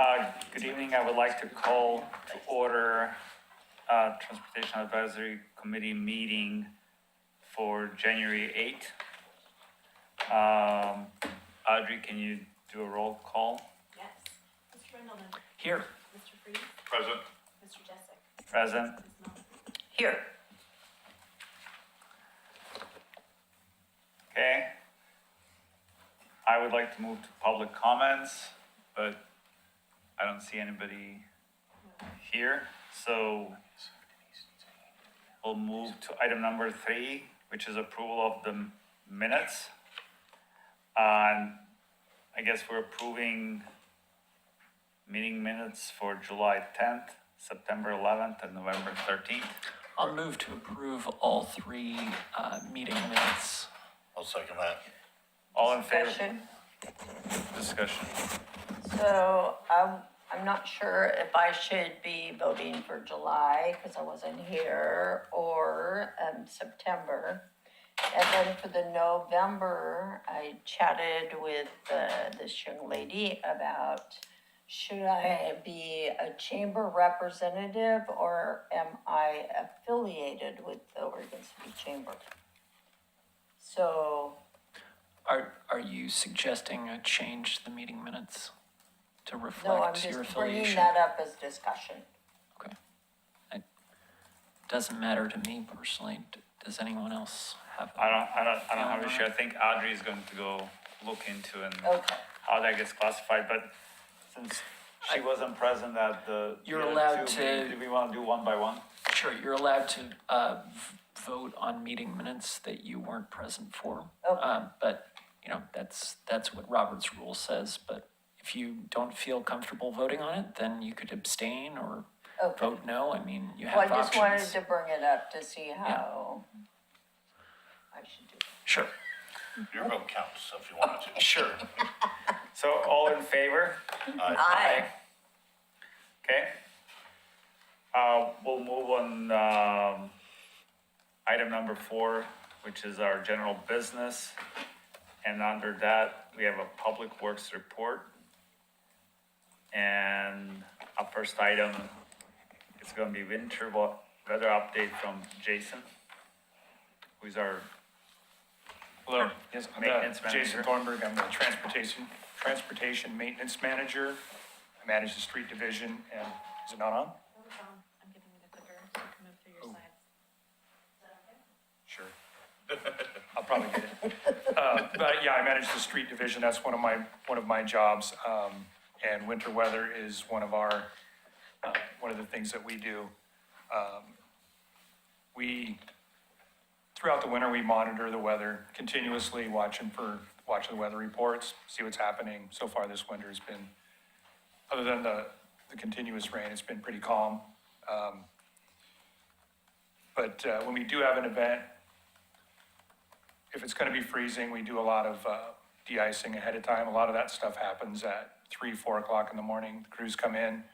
Good evening. I would like to call to order Transportation Advisory Committee meeting for January 8th. Audrey, can you do a roll call? Yes. Mr. Rendelman. Here. Mr. Freeze. Present. Mr. Jessic. Present. Ms. Melvin. Here. Okay. I would like to move to public comments, but I don't see anybody here. So we'll move to item number 3, which is approval of the minutes. And I guess we're approving meeting minutes for July 10th, September 11th, and November 13th. I'll move to approve all 3 meeting minutes. I'll second that. All in favor? Discussion. Discussion. So I'm not sure if I should be voting for July because I wasn't here, or September. And then for the November, I chatted with this young lady about, should I be a chamber representative or am I affiliated with the Oregon City Chamber? So, Are you suggesting a change to the meeting minutes to no, I'm reflect your just bringing affiliation? that up as discussion. Okay. It doesn't matter to me personally. Does anyone else have? I don't have an issue. I think Audrey is going to go look into and Okay. how that gets classified, but since she wasn't present at the. You're the other allowed two to- meetings, do we want to do one by one? Sure, you're allowed to vote on meeting minutes that you weren't present for. Okay. But, you know, that's what Robert's rule says. But if you don't feel comfortable voting on it, then you could abstain or Okay. vote no. I mean, you Well, have I just wanted options. to bring it up to see how I should do it. Sure, Your vote counts if you wanted to. sure. So all in favor? Aye. Okay. We'll move on, item number 4, which is our general business. And under that, we have a public works report. And our first item is going to be winter weather update from Jayson, who's our Hello, yes, I'm Maintenance Jayson manager. Thornberg, I'm the transportation maintenance manager. I manage the street division, and is it not on? No, it's on. I'm giving you the clicker so you can move through your slides. Sure. I'll probably get it. But yeah, I manage the street division, that's one of my jobs. And winter weather is one of the things that we do. Throughout the winter, we monitor the weather continuously, watching the weather reports, see what's happening. So far this winter has been, other than the continuous rain, it's been pretty calm. But when we do have an event, if it's going to be freezing, we do a lot of de-icing ahead of time. A lot of that stuff happens at 3, 4 o'clock in the morning. The crews come in.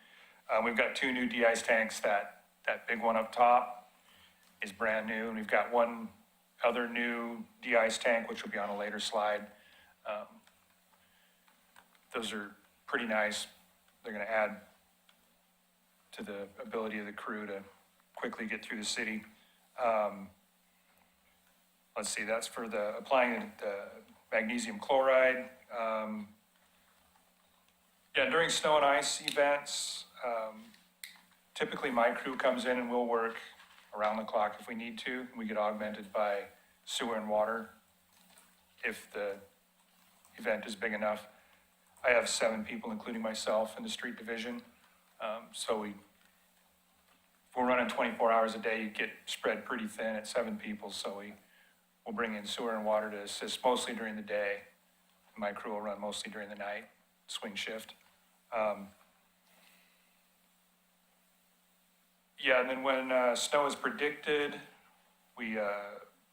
We've got 2 new de-ice tanks. That big one up top is brand new, and we've got one other new de-ice tank, which will be on a later slide. Those are pretty nice. They're going to add to the ability of the crew to quickly get through the city. Let's see, that's for applying the magnesium chloride. During snow and ice events, typically my crew comes in and we'll work around the clock if we need to. We get augmented by sewer and water if the event is big enough. I have 7 people, including myself, in the street division. So if we're running 24 hours a day, you get spread pretty thin at 7 people. So we'll bring in sewer and water to assist mostly during the day. My crew will run mostly during the night, swing shift. And then when snow is predicted, we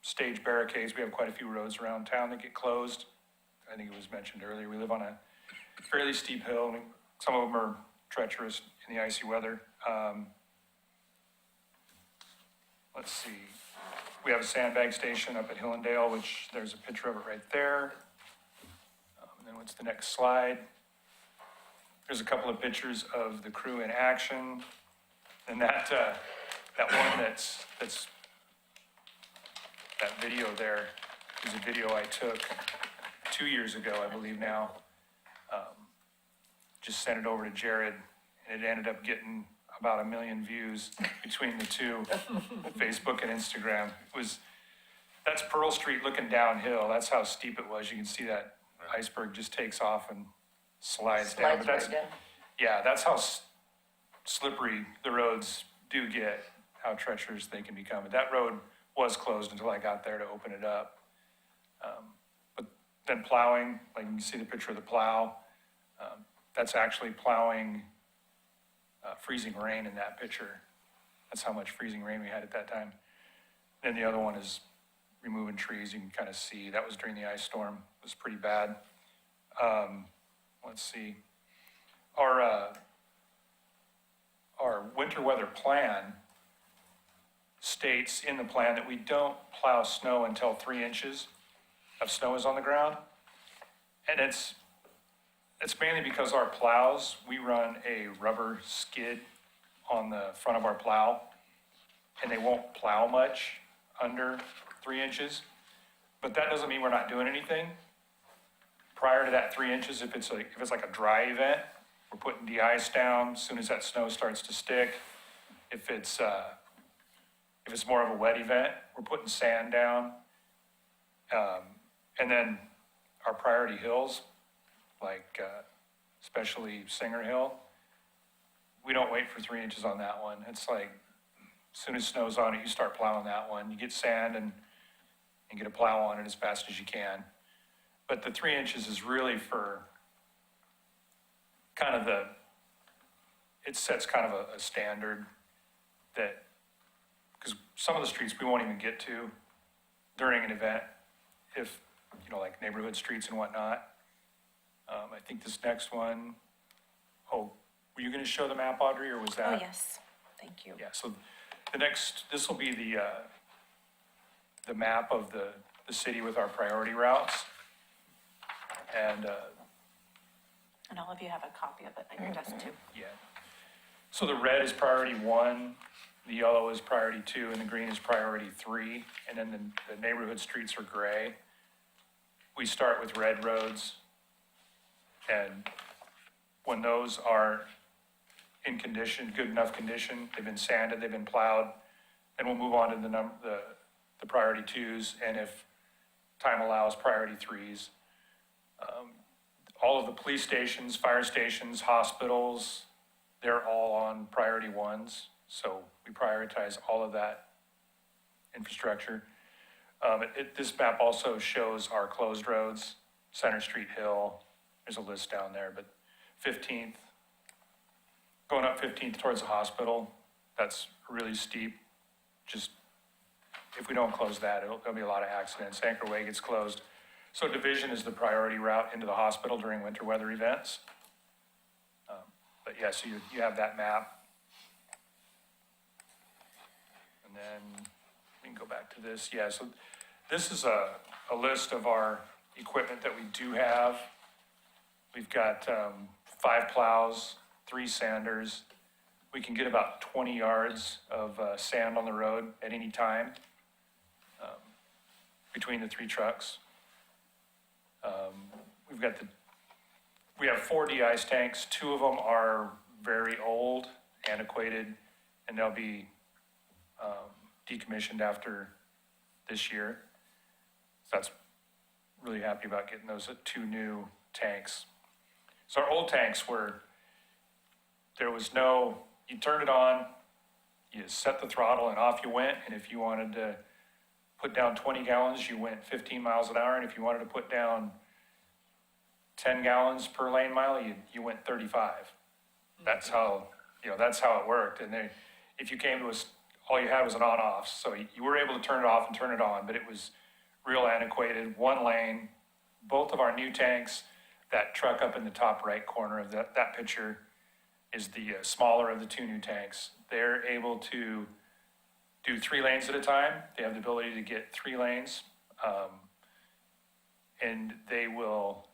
stage barricades. We have quite a few roads around town that get closed. I think it was mentioned earlier, we live on a fairly steep hill, and some of them are treacherous in the icy weather. Let's see, we have a sandbag station up at Hillendale, which there's a picture of it right there. And then what's the next slide? There's a couple of pictures of the crew in action. And that one that's, that video there is a video I took 2 years ago, I believe now. Just sent it over to Jared, and it ended up getting about 1 million views between the two, Facebook and Instagram. That's Pearl Street looking downhill. That's how steep it was. You can see that iceberg just takes off and slides down. But that's, right down. yeah, that's how slippery the roads do get, how treacherous they can become. But that road was closed until I got there to open it up. But then plowing, like you can see the picture of the plow, that's actually plowing freezing rain in that picture. That's how much freezing rain we had at that time. Then the other one is removing trees. You can kind of see that was during the ice storm. It was pretty bad. Let's see. Our winter weather plan states in the plan that we don't plow snow until 3 inches of snow is on the ground. And it's mainly because our plows, we run a rubber skid on the front of our plow, and they won't plow much under 3 inches. But that doesn't mean we're not doing anything. Prior to that 3 inches, if it's like a dry event, we're putting de-ice down as soon as that snow starts to stick. If it's more of a wet event, we're putting sand down. And then our priority hills, like especially Singer Hill, we don't wait for 3 inches on that one. It's like, as soon as snow's on it, you start plowing that one. You get sand and get a plow on it as fast as you can. But the 3 inches is really for kind of it sets kind of a standard that, because some of the streets we won't even get to during an event, if, like neighborhood streets and whatnot. I think this next one, were you gonna show the map, Audrey, or was that? Oh, yes, thank you. Yeah, so this will be the map of the city with our priority routes. And And all of you have a copy of it at your desk too. yeah. So the red is priority 1, the yellow is priority 2, and the green is priority 3. And then the neighborhood streets are gray. We start with red roads. And when those are in condition, good enough condition, they've been sanded, they've been plowed, then we'll move on to the priority 2s, and if time allows, priority 3s. All of the police stations, fire stations, hospitals, they're all on priority 1s, so we prioritize all of that infrastructure. This map also shows our closed roads, Center Street Hill, there's a list down there, but 15th, going up 15th towards the hospital, that's really steep. Just, if we don't close that, there'll be a lot of accidents. Anchor Way gets closed. So Division is the priority route into the hospital during winter weather events. But yeah, so you have that map. And then we can go back to this. Yeah, so this is a list of our equipment that we do have. We've got 5 plows, 3 sanders. We can get about 20 yards of sand on the road at any time between the 3 trucks. We have 4 de-ice tanks. 2 of them are very old, antiquated, and they'll be decommissioned after this year. So that's really happy about getting those 2 new tanks. So our old tanks you turned it on, you set the throttle and off you went. And if you wanted to put down 20 gallons, you went 15 miles an hour. And if you wanted to put down 10 gallons per lane mile, you went 35. That's how it worked. And if you came to us, all you had was an on-off. So you were able to turn it off and turn it on, but it was real antiquated, 1 lane. Both of our new tanks, that truck up in the top right corner of that picture is the smaller of the 2 new tanks. They're able to do 3 lanes at a time. They have the ability to get 3 lanes. And they will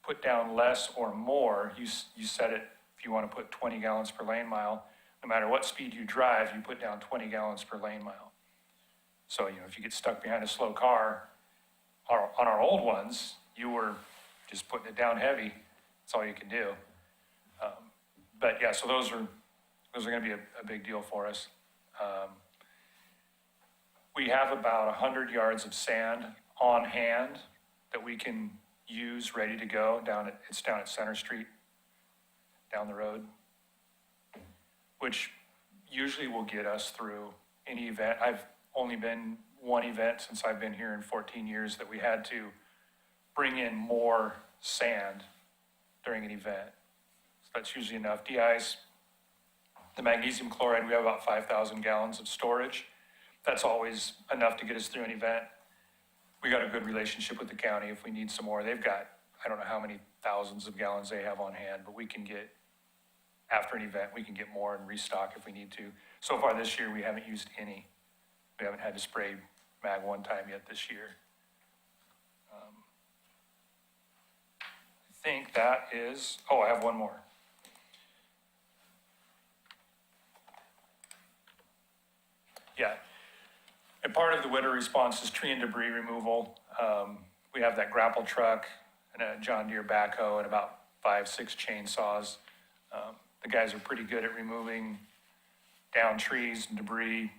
put down less or more, you set it, if you want to put 20 gallons per lane mile, no matter what speed you drive, you put down 20 gallons per lane mile. So, if you get stuck behind a slow car, on our old ones, you were just putting it down heavy. That's all you can do. But yeah, so those are gonna be a big deal for us. We have about 100 yards of sand on hand that we can use, ready to go, it's down at Center Street, down the road, which usually will get us through any event. I've only been one event since I've been here in 14 years that we had to bring in more sand during an event. So that's usually enough. De-ice, the magnesium chloride, we have about 5,000 gallons of storage. That's always enough to get us through an event. We got a good relationship with the county. If we need some more, they've got, I don't know how many thousands of gallons they have on hand, but we can get, after an event, we can get more and restock if we need to. So far this year, we haven't used any. We haven't had to spray mag one time yet this year. I think that is, I have one more. Yeah. And part of the winter response is tree and debris removal. We have that grapple truck and a John Deere backhoe and about 5-6 chainsaws. The guys are pretty good at removing down trees and debris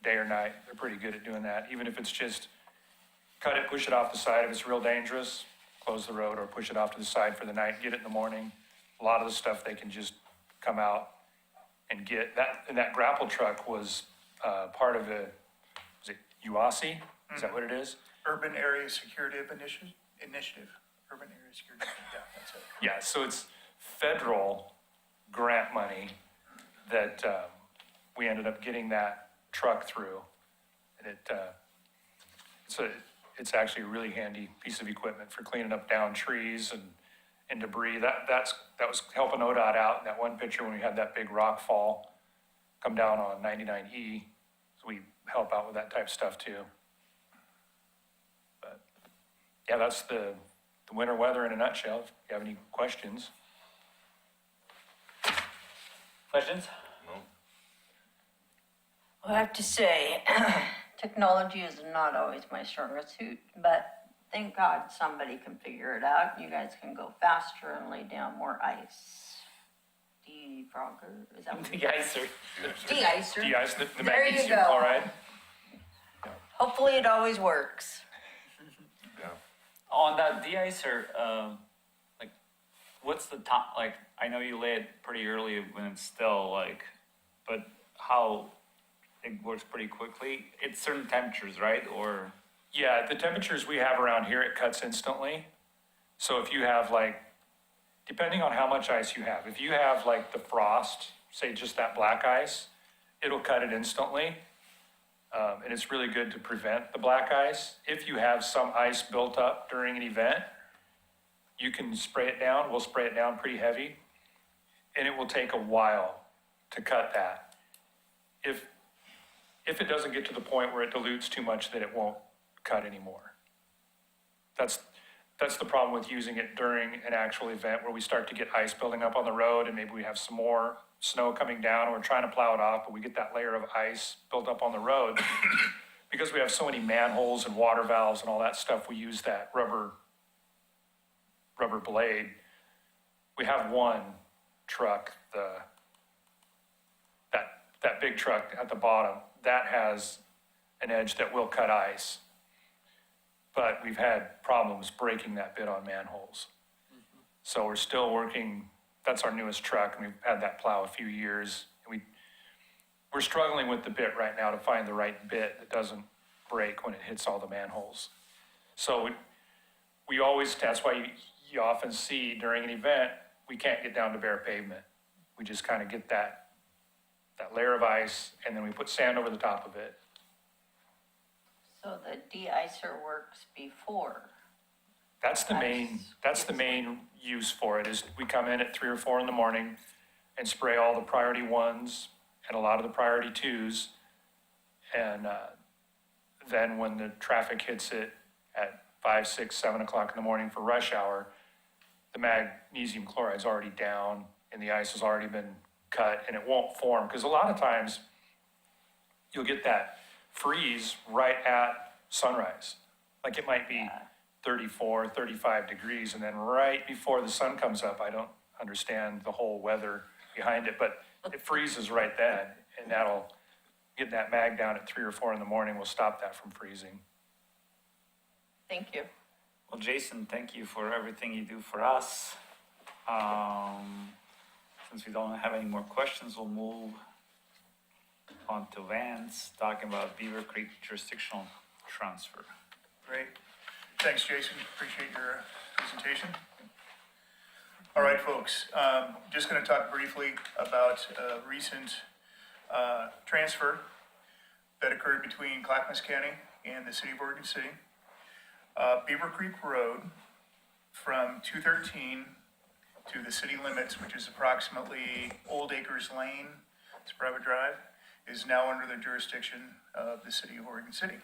day or night. They're pretty good at doing that. Even if it's just cut it, push it off the side. If it's real dangerous, close the road or push it off to the side for the night, get it in the morning. A lot of the stuff they can just come out and get. And that grapple truck was part of is it UASI? Is that what it is? Urban Area Security Initiative. Urban Area Security, yeah, that's it. Yeah, so it's federal grant money that we ended up getting that truck through. And it's actually a really handy piece of equipment for cleaning up down trees and debris. That was helping ODOT out in that one picture when we had that big rock fall come down on 99E. So we help out with that type of stuff too. But yeah, that's the winter weather in a nutshell. If you have any questions. Questions? I have to say, technology is not always my strongest suit, but thank God somebody can figure it out. You guys can go faster and lay down more ice. Defrogger, is that what? De-icer. De-icer. De-ice, the There you magnesium go. chloride. Hopefully it always works. On that de-icer, like, what's the top, like, I know you lay it pretty early when it's still, like, but how it works pretty quickly? It's certain temperatures, right? Or, Yeah, the temperatures we have around here, it cuts instantly. So if you have depending on how much ice you have, if you have the frost, say just that black ice, it'll cut it instantly. And it's really good to prevent the black ice. If you have some ice built up during an event, you can spray it down. We'll spray it down pretty heavy. And it will take a while to cut that. If it doesn't get to the point where it dilutes too much that it won't cut anymore. That's the problem with using it during an actual event where we start to get ice building up on the road and maybe we have some more snow coming down and we're trying to plow it off, but we get that layer of ice built up on the road. Because we have so many manholes and water valves and all that stuff, we use that rubber blade. We have one truck, that big truck at the bottom, that has an edge that will cut ice. But we've had problems breaking that bit on manholes. So we're still working, that's our newest truck, and we've had that plow a few years. And we're struggling with the bit right now to find the right bit that doesn't break when it hits all the manholes. So we always, that's why you often see during an event, we can't get down to bare pavement. We just kind of get that layer of ice, and then we put sand over the top of it. So the de-icer works before. That's the main use for it, is we come in at 3 or 4 in the morning and spray all the priority 1s and a lot of the priority 2s. And then when the traffic hits it at 5, 6, 7 o'clock in the morning for rush hour, the magnesium chloride's already down and the ice has already been cut and it won't form. Because a lot of times you'll get that freeze right at sunrise. Like it might be 34, 35 degrees, and then right before the sun comes up, I don't understand the whole weather behind it, but it freezes right then, and that'll get that mag down at 3 or 4 in the morning will stop that from freezing. Thank you. Well, Jason, thank you for everything you do for us. Since we don't have any more questions, we'll move on to Vance, talking about Beavercreek jurisdictional transfer. Great. Thanks, Jason. Appreciate your presentation. All right, folks, just going to talk briefly about a recent transfer that occurred between Clackamas County and the City of Oregon City. Beavercreek Road from 213 to the city limits, which is approximately Old Acres Lane, it's a private drive, is now under the jurisdiction of the City of Oregon City.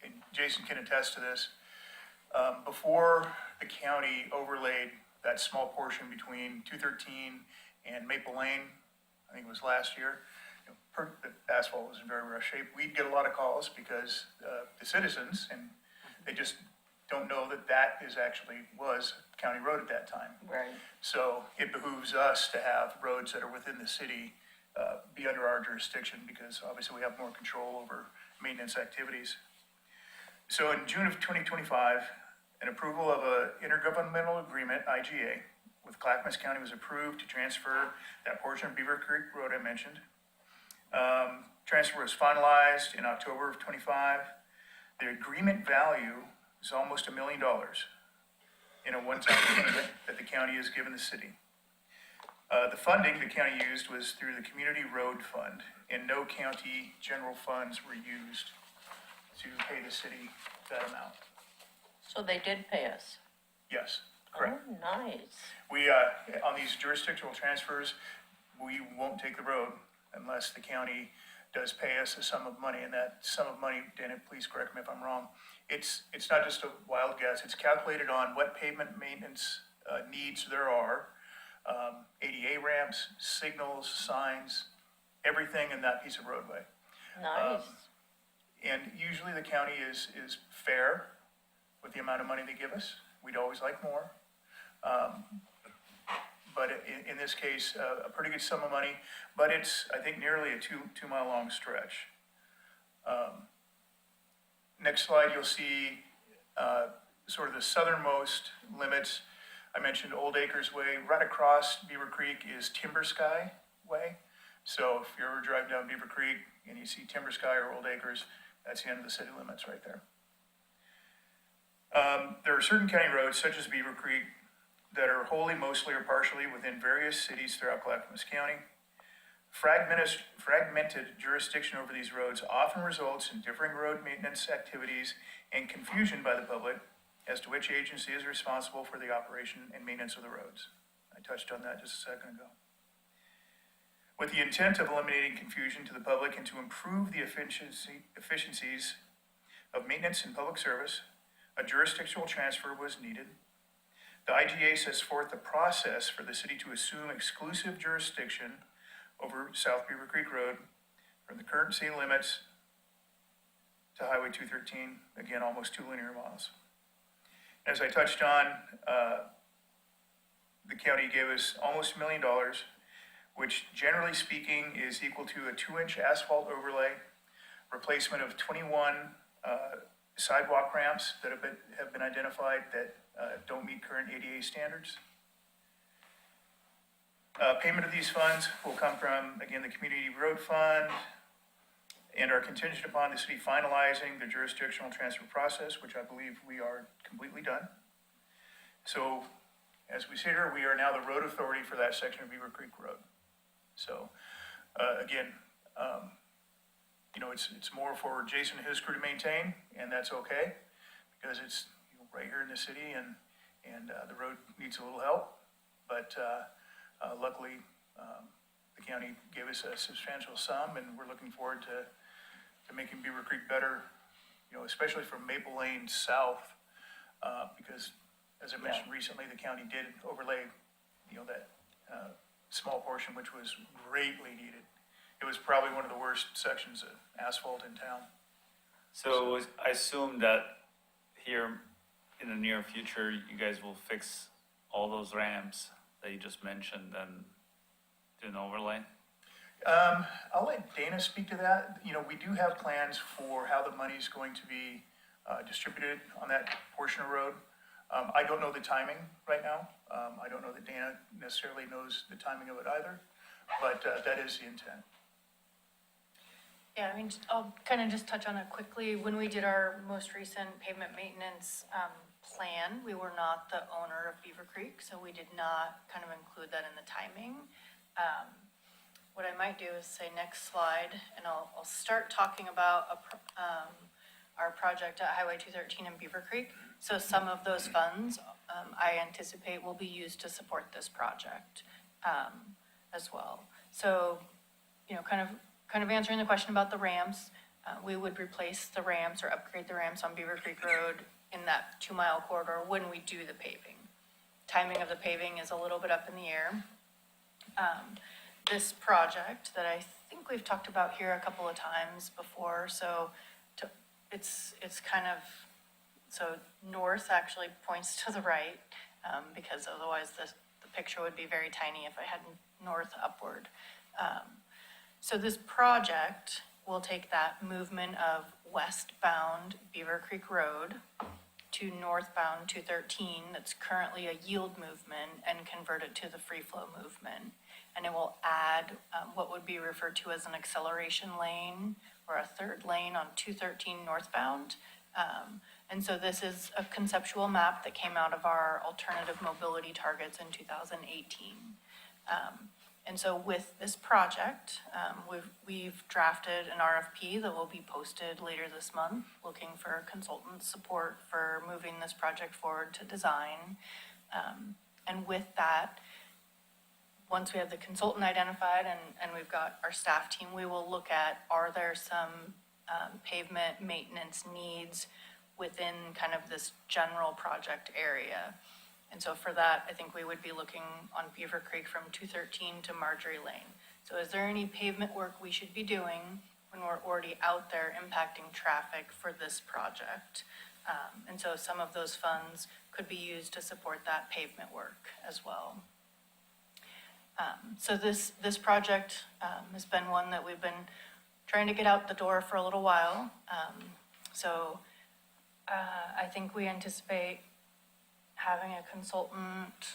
And Jason can attest to this, before the county overlaid that small portion between 213 and Maple Lane, I think it was last year, the asphalt was in very rough shape. We'd get a lot of calls because the citizens, and they just don't know that that was county road at that time. Right. So it behooves us to have roads that are within the city be under our jurisdiction, because obviously we have more control over maintenance activities. So in June of 2025, an approval of an intergovernmental agreement, IGA, with Clackamas County was approved to transfer that portion of Beavercreek Road I mentioned. Transfer was finalized in October of 25. The agreement value is almost $1 million in a one-time payment that the county has given the city. The funding the county used was through the Community Road Fund, and no county general funds were used to pay the city that amount. So they did pay us. Yes, correct. Oh, nice. We, on these jurisdictional transfers, we won't take the road unless the county does pay us a sum of money, and that sum of money, Dayna, please correct me if I'm wrong, it's not just a wild guess, it's calculated on what pavement maintenance needs there are, ADA ramps, signals, signs, everything in that piece of roadway. Nice. And usually the county is fair with the amount of money they give us. We'd always like more. But in this case, a pretty good sum of money, but it's, I think, nearly a 2-mile long stretch. Next slide, you'll see sort of the southernmost limits. I mentioned Old Acres Way. Right across Beavercreek is Timber Sky Way. So if you ever drive down Beavercreek and you see Timber Sky or Old Acres, that's the end of the city limits right there. There are certain county roads, such as Beavercreek, that are wholly, mostly, or partially within various cities throughout Clackamas County. Fragmented jurisdiction over these roads often results in differing road maintenance activities and confusion by the public as to which agency is responsible for the operation and maintenance of the roads. I touched on that just a second ago. With the intent of eliminating confusion to the public and to improve the efficiencies of maintenance and public service, a jurisdictional transfer was needed. The IGA sets forth the process for the city to assume exclusive jurisdiction over South Beavercreek Road from the current city limits to Highway 213, again, almost 2 linear miles. As I touched on, the county gave us almost $1 million, which generally speaking is equal to a 2-inch asphalt overlay, replacement of 21 sidewalk ramps that have been identified that don't meet current ADA standards. Payment of these funds will come from, again, the Community Road Fund, and are contingent upon the city finalizing the jurisdictional transfer process, which I believe we are completely done. So, as we sit here, we are now the road authority for that section of Beavercreek Road. So, again, it's more for Jayson and his crew to maintain, and that's okay, because it's right here in the city, and the road needs a little help. But luckily, the county gave us a substantial sum, and we're looking forward to making Beavercreek better, you know, especially from Maple Lane south, because as I mentioned recently, the county did overlay, you know, that, small portion, which was greatly needed. It was probably one of the worst sections of asphalt in town. So I assume that here in the near future, you guys will fix all those ramps that you just mentioned and do an overlay? I'll let Dayna speak to that. You know, we do have plans for how the money's going to be distributed on that portion of road. I don't know the timing right now. I don't know that Dayna necessarily knows the timing of it either, but that is the intent. Yeah, I mean, I'll kind of just touch on it quickly. When we did our most recent pavement maintenance plan, we were not the owner of Beavercreek, so we did not kind of include that in the timing. What I might do is say next slide, and I'll start talking about our project at Highway 213 in Beavercreek. So some of those funds, I anticipate will be used to support this project as well. So, you know, kind of answering the question about the ramps, we would replace the ramps or upgrade the ramps on Beavercreek Road in that 2-mile corridor when we do the paving. Timing of the paving is a little bit up in the air. This project that I think we've talked about here a couple of times before, so it's kind of, so north actually points to the right, because otherwise the picture would be very tiny if I had north upward. So this project will take that movement of westbound Beavercreek Road to northbound 213 that's currently a yield movement and convert it to the free flow movement. And it will add what would be referred to as an acceleration lane or a third lane on 213 northbound. And so this is a conceptual map that came out of our alternative mobility targets in 2018. And so with this project, we've drafted an RFP that will be posted later this month, looking for consultant support for moving this project forward to design. And with that, once we have the consultant identified and we've got our staff team, we will look at, are there some pavement maintenance needs within kind of this general project area? And so for that, I think we would be looking on Beavercreek from 213 to Marjorie Lane. So is there any pavement work we should be doing when we're already out there impacting traffic for this project? And so some of those funds could be used to support that pavement work as well. So this project has been one that we've been trying to get out the door for a little while. I think we anticipate having a consultant,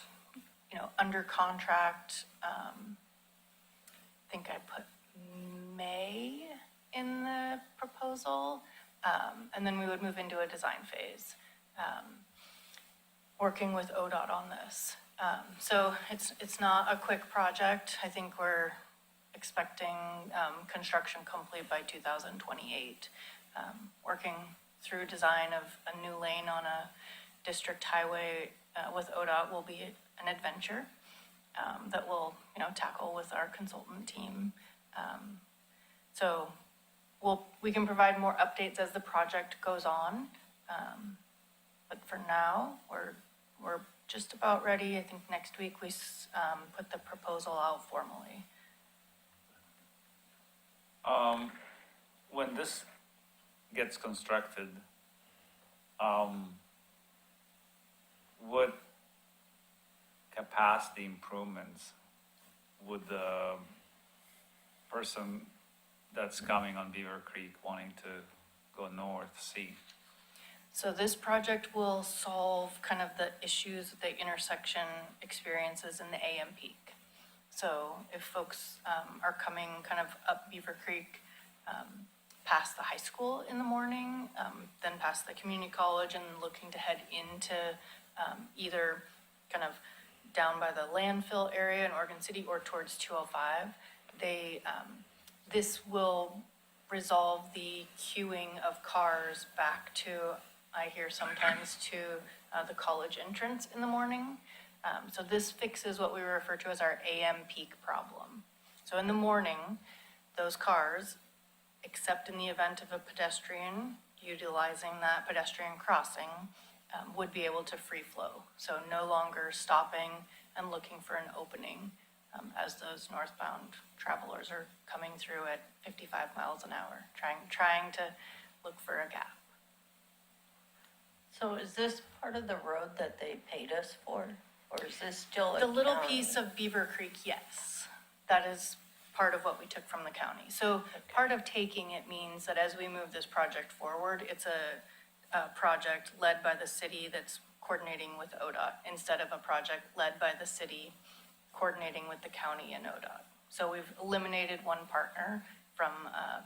you know, under contract. I think I put May in the proposal, and then we would move into a design phase, working with ODOT on this. So it's not a quick project. I think we're expecting construction complete by 2028. Working through design of a new lane on a district highway with ODOT will be an adventure that we'll, you know, tackle with our consultant team. So we can provide more updates as the project goes on. But for now, we're just about ready. I think next week we put the proposal out formally. When this gets constructed, what capacity improvements would the person that's coming on Beavercreek wanting to go north see? So this project will solve kind of the issues that the intersection experiences in the AM peak. So if folks are coming kind of up Beavercreek, past the high school in the morning, then past the community college and looking to head into either kind of down by the landfill area in Oregon City or towards 205, this will resolve the queuing of cars back to, I hear sometimes, to the college entrance in the morning. So this fixes what we refer to as our AM peak problem. So in the morning, those cars, except in the event of a pedestrian utilizing that pedestrian crossing would be able to free flow. So no longer stopping and looking for an opening as those northbound travelers are coming through at 55 miles an hour, trying to look for a gap. So is this part of the road that they paid us for, or is this still a The little county? piece of Beavercreek, yes, that is part of what we took from the county. So part of taking it means that as we move this project forward, it's a project led by the city that's coordinating with ODOT instead of a project led by the city coordinating with the county and ODOT. So we've eliminated one partner from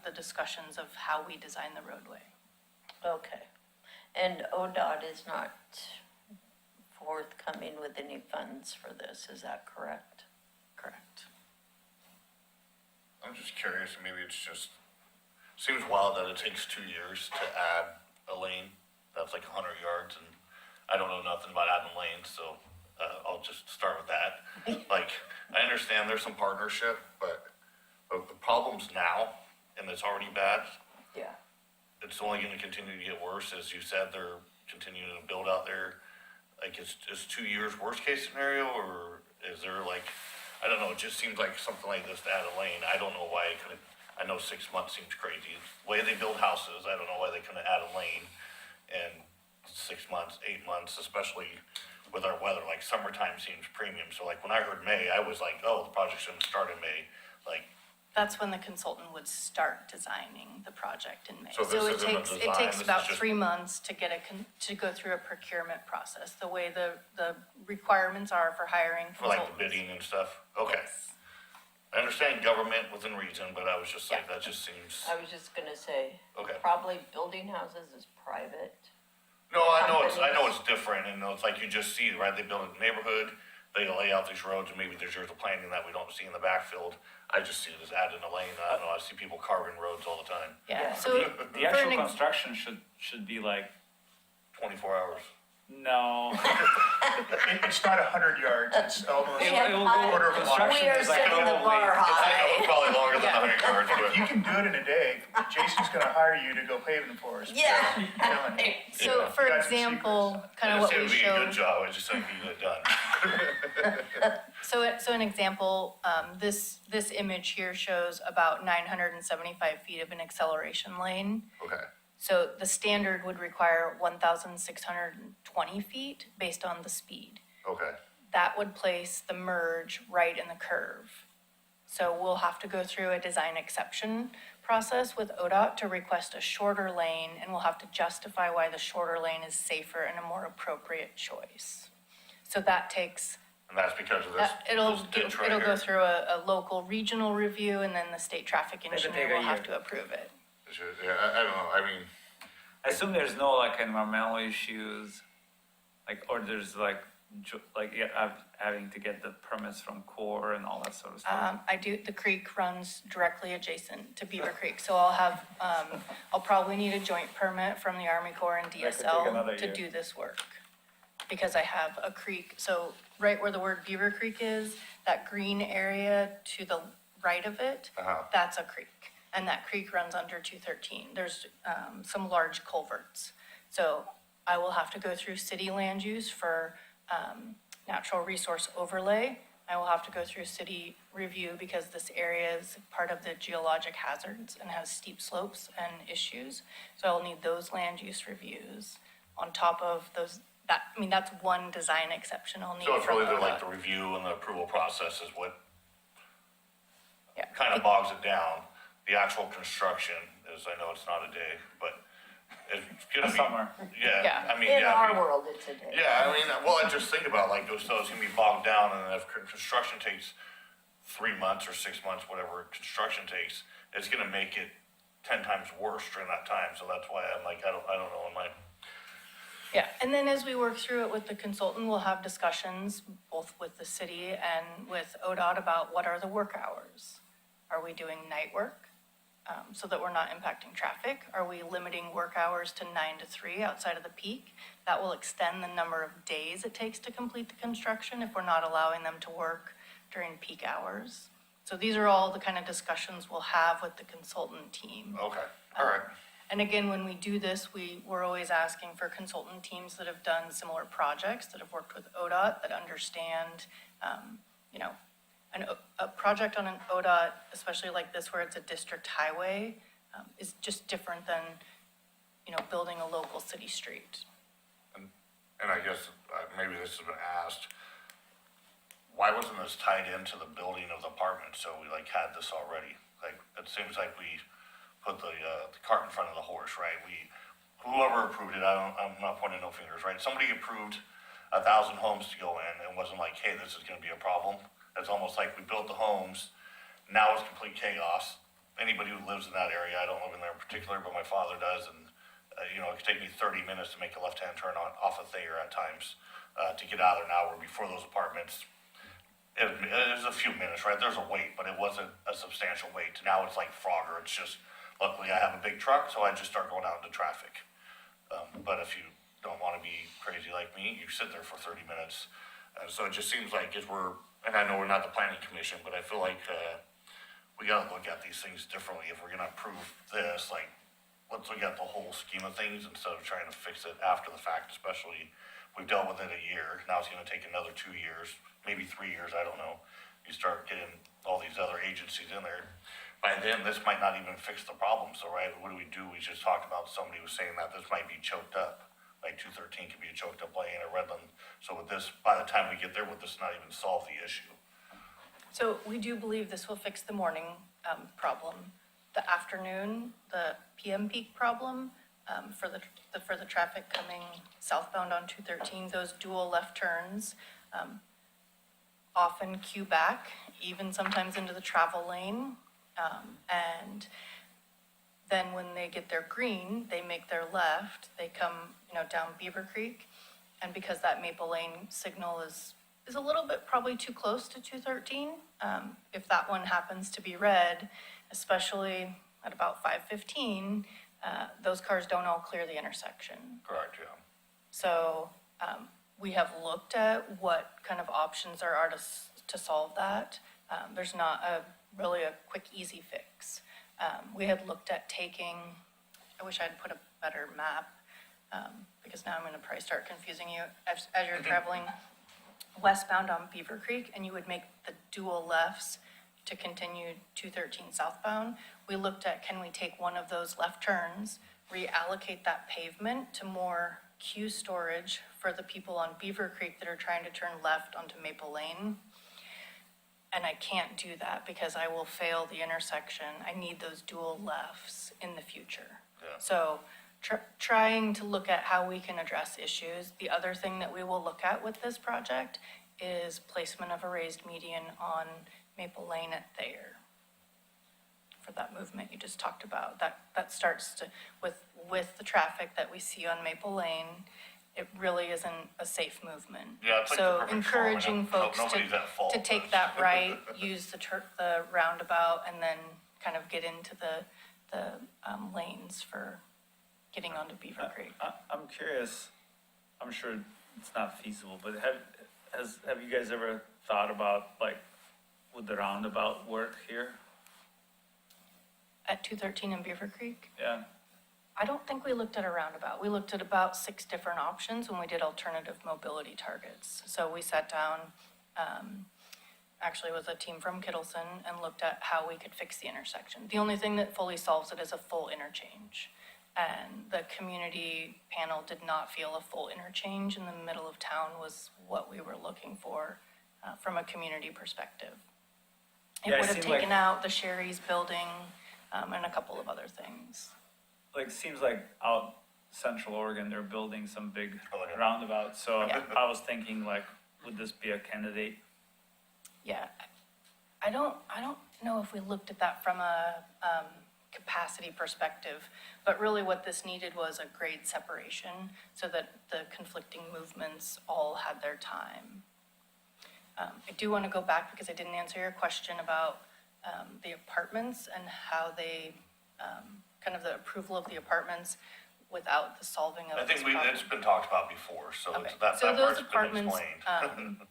the discussions of how we design the roadway. Okay. And ODOT is not forthcoming with any funds for this, is that correct? Correct. I'm just curious, maybe it's just, seems wild that it takes 2 years to add a lane. That's like 100 yards, and I don't know nothing about adding lanes, so I'll just start with that. Like, I understand there's some partnership, but the problem's now, and it's already bad. Yeah. It's only gonna continue to get worse, as you said, they're continuing to build out there. Like, is 2 years worst case scenario, or is there like, I don't know, it just seems like something like this to add a lane, I don't know why it couldn't, I know 6 months seems crazy. The way they build houses, I don't know why they couldn't add a lane in 6 months, 8 months, especially with our weather, like summertime seems premium, so like when I heard May, I was like, oh, the project shouldn't start in May, like, That's when the consultant would start designing the project in May. So this it isn't a takes, design, it takes this is about just- 3 months to get to go through a procurement process, the way the requirements are for hiring for like consultants. the bidding and stuff, okay. Yes. I understand government within reason, but I was just like, Yeah. that just seems, I was just gonna say, okay. probably building houses is private. No, I know it's different, and it's like you just see, right, they build a neighborhood, they lay out these roads, and maybe there's years of planning that we don't see in the backfield. I just see it as adding a lane, I don't know, I see people carving roads all the time, Yeah, Yeah. so The for actual an construction should be like, 24 hours. no. It's not 100 yards, it's almost. We It have will high- go, construction We are is like setting the probably, bar high. It's probably longer than Yeah. 100 yards, If you but, can do it in a day, Jason's gonna hire you to go paving for us. Yeah. I'm telling you. So Yeah. for You got some example, kind I of just what say we it'd be a good showed. job, I just think it'd be done. So an example, this image here shows about 975 feet of an acceleration lane. Okay, So the standard would require 1,620 feet based on the speed. okay, That would place the merge right in the curve. So we'll have to go through a design exception process with ODOT to request a shorter lane, and we'll have to justify why the shorter lane is safer and a more appropriate choice. So that takes, and that's because of this, it'll this ditch right go here. through a local regional review, and then the state traffic take engineer a will have year. to approve it. Yeah, I don't know, I mean, I assume there's no like environmental issues, like, or there's like, having to get the permits from Corps and all that sort of stuff. The creek runs directly adjacent to Beavercreek, so I'll probably need a joint permit from the Army Corps and could take DSL another to year. do this work. Because I have a creek, so right where the word Beavercreek is, that green area to the right of it, Uh-huh. that's a creek. And that creek runs under 213. There's some large culverts. So I will have to go through city land use for natural resource overlay. I will have to go through city review because this area is part of the geologic hazards and has steep slopes and issues. So I'll need those land use reviews on top of those, that's one design exception I'll need so it's from really ODOT. the review and the approval process is what Yeah. kind of bogs it down. The actual construction is, I know it's not a day, but it's gonna be. Summer. Yeah, Yeah. I mean, In yeah, our world, it's a day. yeah, I mean, well, I just think about like, so it's gonna be bogged down, and if construction takes 3 months or 6 months, whatever construction takes, it's gonna make it 10 times worse during that time, so that's why I'm like, I don't know, in my, Yeah, and then as we work through it with the consultant, we'll have discussions both with the city and with ODOT about what are the work hours? Are we doing night work so that we're not impacting traffic? Are we limiting work hours to 9 to 3 outside of the peak? That will extend the number of days it takes to complete the construction if we're not allowing them to work during peak hours. So these are all the kind of discussions we'll have with the consultant team. okay, all right. And again, when we do this, we're always asking for consultant teams that have done similar projects, that have worked with ODOT, that understand, you know, a project on an ODOT, especially like this where it's a district highway, is just different than, you know, building a local city street. And I guess, maybe this has been asked, why wasn't this tied into the building of the apartment, so we like had this already? Like, it seems like we put the cart in front of the horse, right? Whoever approved it, I'm not pointing no fingers, right? Somebody approved 1,000 homes to go in, and wasn't like, hey, this is gonna be a problem. It's almost like we built the homes, now it's complete chaos. Anybody who lives in that area, I don't live in there in particular, but my father does, and, you know, it could take me 30 minutes to make a left-hand turn off of Thayer at times, to get out of there now, where before those apartments, it was a few minutes, right? There's a wait, but it wasn't a substantial wait. Now it's like Frogger, it's just, luckily I have a big truck, so I just start going out into traffic. But if you don't wanna be crazy like me, you sit there for 30 minutes. So it just seems like and I know we're not the planning commission, but I feel like, we gotta look at these things differently. If we're gonna approve this, like, let's look at the whole scheme of things instead of trying to fix it after the fact, especially we've dealt with it a year, now it's gonna take another 2 years, maybe 3 years, I don't know. You start getting all these other agencies in there. By then, this might not even fix the problem, so right, what do? We just talked about, somebody was saying that this might be choked up. Like 213 could be a choked up lane or Redland, so with this, by the time we get there with this, not even solve the issue. So we do believe this will fix the morning problem. The afternoon, the PM peak problem, for the traffic coming southbound on 213, those dual left turns often queue back, even sometimes into the travel lane. And then when they get their green, they make their left, they come, you know, down Beavercreek. And because that Maple Lane signal is a little bit probably too close to 213, if that one happens to be red, especially at about 5:15, those cars don't all clear the intersection. Correct, yeah. So we have looked at what kind of options there are to solve that. There's not really a quick, easy fix. We had looked at I wish I'd put a better map, because now I'm gonna probably start confusing you. As you're traveling westbound on Beavercreek, and you would make the dual lefts to continue 213 southbound, we looked at, can we take one of those left turns, reallocate that pavement to more queue storage for the people on Beavercreek that are trying to turn left onto Maple Lane? And I can't do that because I will fail the intersection. I need those dual lefts in the future. Yeah. So trying to look at how we can address issues. The other thing that we will look at with this project is placement of a raised median on Maple Lane at Thayer. For that movement you just talked about, that starts to, with the traffic that we see on Maple Lane, it really isn't a safe movement. Yeah, it's like the So perfect encouraging storm, and folks nobody's at fault. to take that right, use the roundabout, and then kind of get into the lanes for getting onto Beavercreek. I'm curious, I'm sure it's not feasible, but have you guys ever thought about, like, would the roundabout work here? At 213 in Beavercreek? Yeah, I don't think we looked at a roundabout. We looked at about 6 different options when we did alternative mobility targets. So we sat down, actually with a team from Kittleson, and looked at how we could fix the intersection. The only thing that fully solves it is a full interchange. And the community panel did not feel a full interchange in the middle of town was what we were looking for from a community perspective. It Yeah, it would have seemed like- taken out the Sherry's building and a couple of other things. like, seems like out Central Oregon, they're building some big Oh, yeah. roundabout, so Yeah. I was thinking, like, would this be a candidate? Yeah, I don't know if we looked at that from a capacity perspective, but really what this needed was a grade separation so that the conflicting movements all had their time. I do want to go back because I didn't answer your question about the apartments and how they, kind of the approval of the apartments without the solving of I this think problem. it's been talked about before, so Okay, that so part's those been apartments, explained.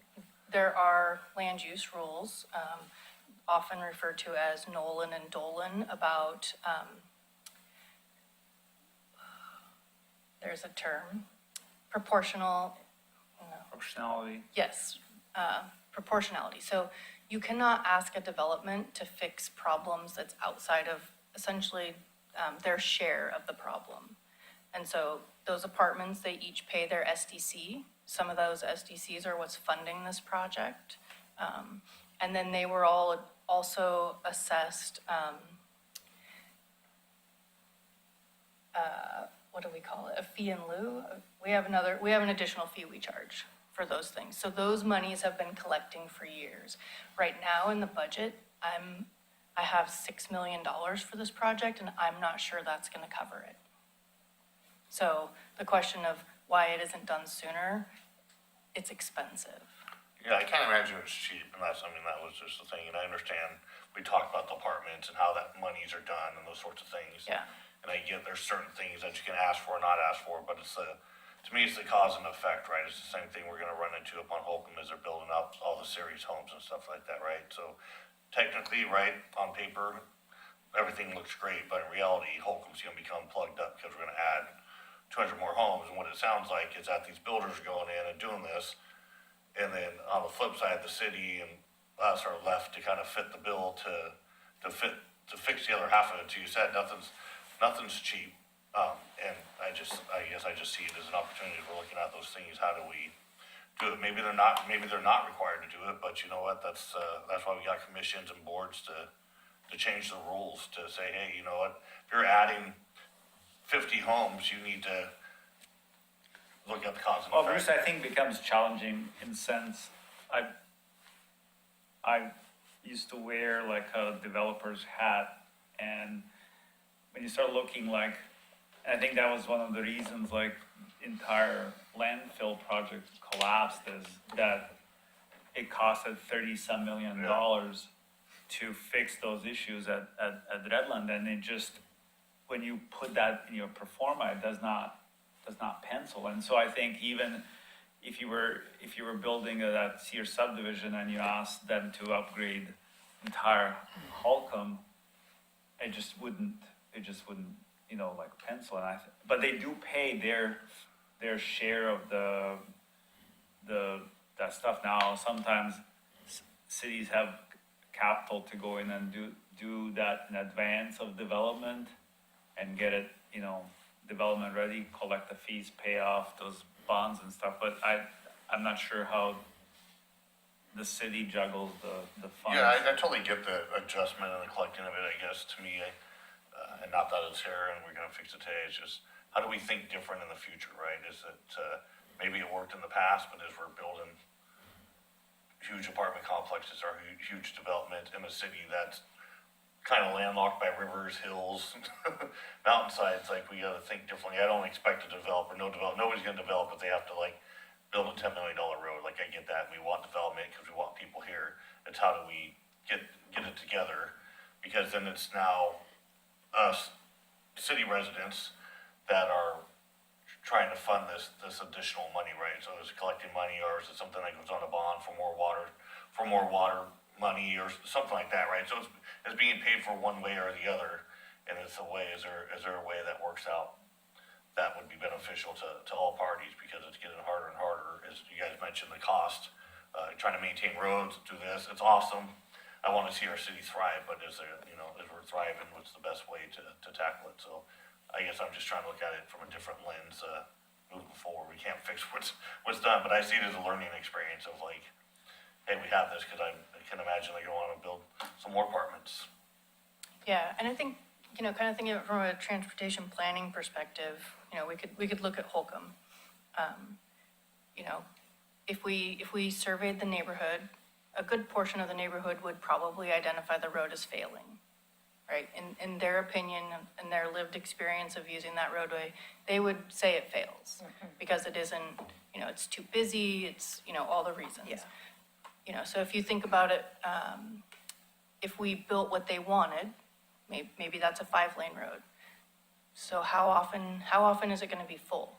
there are land use rules, often referred to as Nolan and Dolan, about there's a term, proportional, Proportionality. yes, proportionality. So you cannot ask a development to fix problems that's outside of essentially their share of the problem. And so those apartments, they each pay their SDC. Some of those SDCs are what's funding this project. And then they were all also assessed, what do we call it? A fee in lieu? We have an additional fee we charge for those things. So those monies have been collecting for years. Right now in the budget, I have $6 million for this project, and I'm not sure that's gonna cover it. So the question of why it isn't done sooner, it's expensive. Yeah, I can't imagine it's cheap, and that was just the thing, and I understand, we talked about the apartments and how that monies are done and those sorts of things. Yeah. And I get there's certain things that you can ask for or not ask for, but to me, it's the cause and effect, right? It's the same thing we're gonna run into up on Holcomb as they're building up all the series homes and stuff like that, right? So technically, right, on paper, everything looks great, but in reality, Holcomb's gonna become plugged up because we're gonna add 200 more homes, and what it sounds like is that these builders are going in and doing this, and then on the flip side, the city and us are left to kind of fit the bill to fix the other half of it. So you said nothing's cheap. And I guess I just see it as an opportunity. We're looking at those things. How do we do it? Maybe they're not required to do it, but you know what? That's why we got commissions and boards to change the rules, to say, hey, you know what? If you're adding 50 homes, you need to look at the cause and Well, effect. Bruce, I think becomes challenging in the sense, I used to wear like a developer's hat, and when you start looking like, I think that was one of the reasons like entire landfill project collapsed, is that it costed $30-some million to fix those issues at Redland, and it just, when you put that in your pro forma, it does not pencil. And so I think even if you were building that Sears subdivision and you asked them to upgrade entire Holcomb, it just wouldn't, like pencil. And but they do pay their share of that stuff now. Sometimes cities have capital to go in and do that in advance of development and get it, development ready, collect the fees, pay off those bonds and stuff. But I'm not sure how the city juggles the funds. Yeah, I totally get the adjustment and the collecting of it, I guess, to me, and not that it's here and we're gonna fix it today, it's just, how do we think different in the future, right? Is it, maybe it worked in the past, but as we're building huge apartment complexes or huge development in a city that's kind of landlocked by rivers, hills, mountainsides, like we gotta think differently. I don't expect a developer, nobody's gonna develop if they have to like build a $10 million road. Like I get that, we want development because we want people here. It's how do we get it together? Because then it's now us, city residents, that are trying to fund this additional money, right? So is it collecting money, or is it something that goes on a bond for more water money, or something like that, right? So it's being paid for one way or the other, and it's a way, is there a way that works out that would be beneficial to all parties, because it's getting harder and harder, as you guys mentioned, the cost, trying to maintain roads, do this, it's awesome. I want to see our city thrive, but as we're thriving, what's the best way to tackle it? So I guess I'm just trying to look at it from a different lens, moving forward. We can't fix what's done, but I see it as a learning experience of like, hey, we have this, because I can imagine they're going to want to build some more apartments. Yeah, and I think, kind of thinking of it from a transportation planning perspective, we could look at Holcomb. If we surveyed the neighborhood, a good portion of the neighborhood would probably identify the road as failing, right? In their opinion and their lived experience of using that roadway, they would say it fails because it isn't, it's too busy, it's, all the reasons. Yeah. So if you think about it, if we built what they wanted, maybe that's a 5-lane road. So how often is it gonna be full?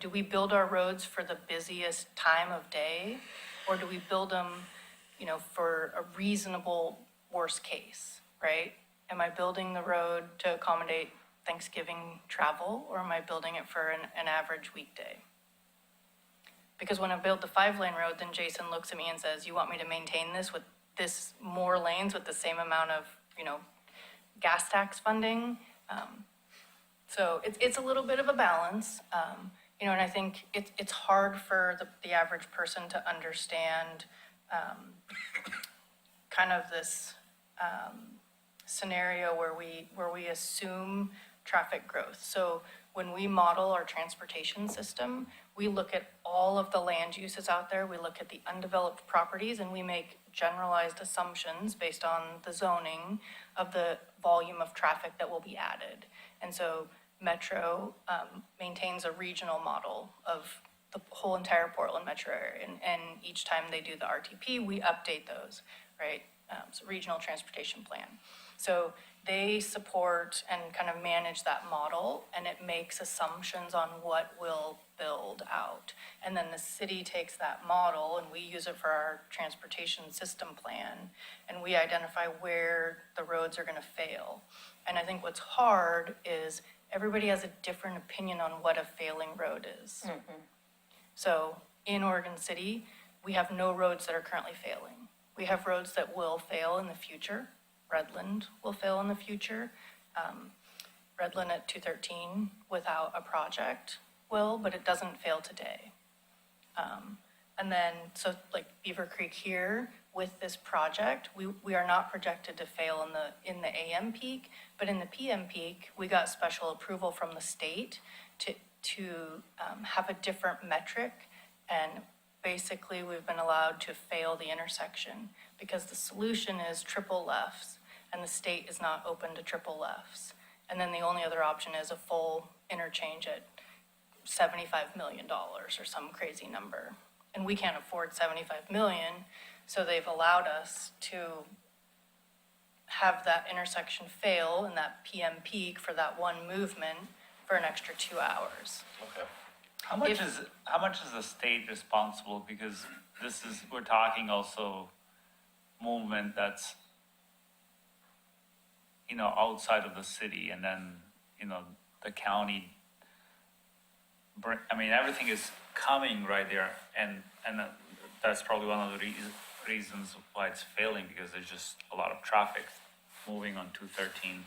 Do we build our roads for the busiest time of day? Or do we build them, for a reasonable worst case, right? Am I building the road to accommodate Thanksgiving travel, or am I building it for an average weekday? Because when I build the 5-lane road, then Jayson looks at me and says, you want me to maintain this with this more lanes with the same amount of, gas tax funding? So it's a little bit of a balance, and I think it's hard for the average person to understand kind of this scenario where we assume traffic growth. So when we model our transportation system, we look at all of the land uses out there, we look at the undeveloped properties, and we make generalized assumptions based on the zoning of the volume of traffic that will be added. And so Metro maintains a regional model of the whole entire Portland metro area, and each time they do the RTP, we update those, right? So regional transportation plan. So they support and kind of manage that model, and it makes assumptions on what will build out. And then the city takes that model and we use it for our transportation system plan, and we identify where the roads are gonna fail. And I think what's hard is everybody has a different opinion on what a failing road is. So in Oregon City, we have no roads that are currently failing. We have roads that will fail in the future. Redland will fail in the future. Redland at 213 without a project will, but it doesn't fail today. And then, so like Beavercreek here, with this project, we are not projected to fail in the AM peak, but in the PM peak, we got special approval from the state to have a different metric, and basically we've been allowed to fail the intersection because the solution is triple lefts, and the state is not open to triple lefts. And then the only other option is a full interchange at $75 million or some crazy number. And we can't afford 75 million, so they've allowed us to have that intersection fail in that PM peak for that one movement for an extra 2 hours. Okay. How much is the state responsible? Because we're talking also movement that's, outside of the city, and then, the county. Everything is coming right there, and that's probably one of the reasons why it's failing, because there's just a lot of traffic moving on 213.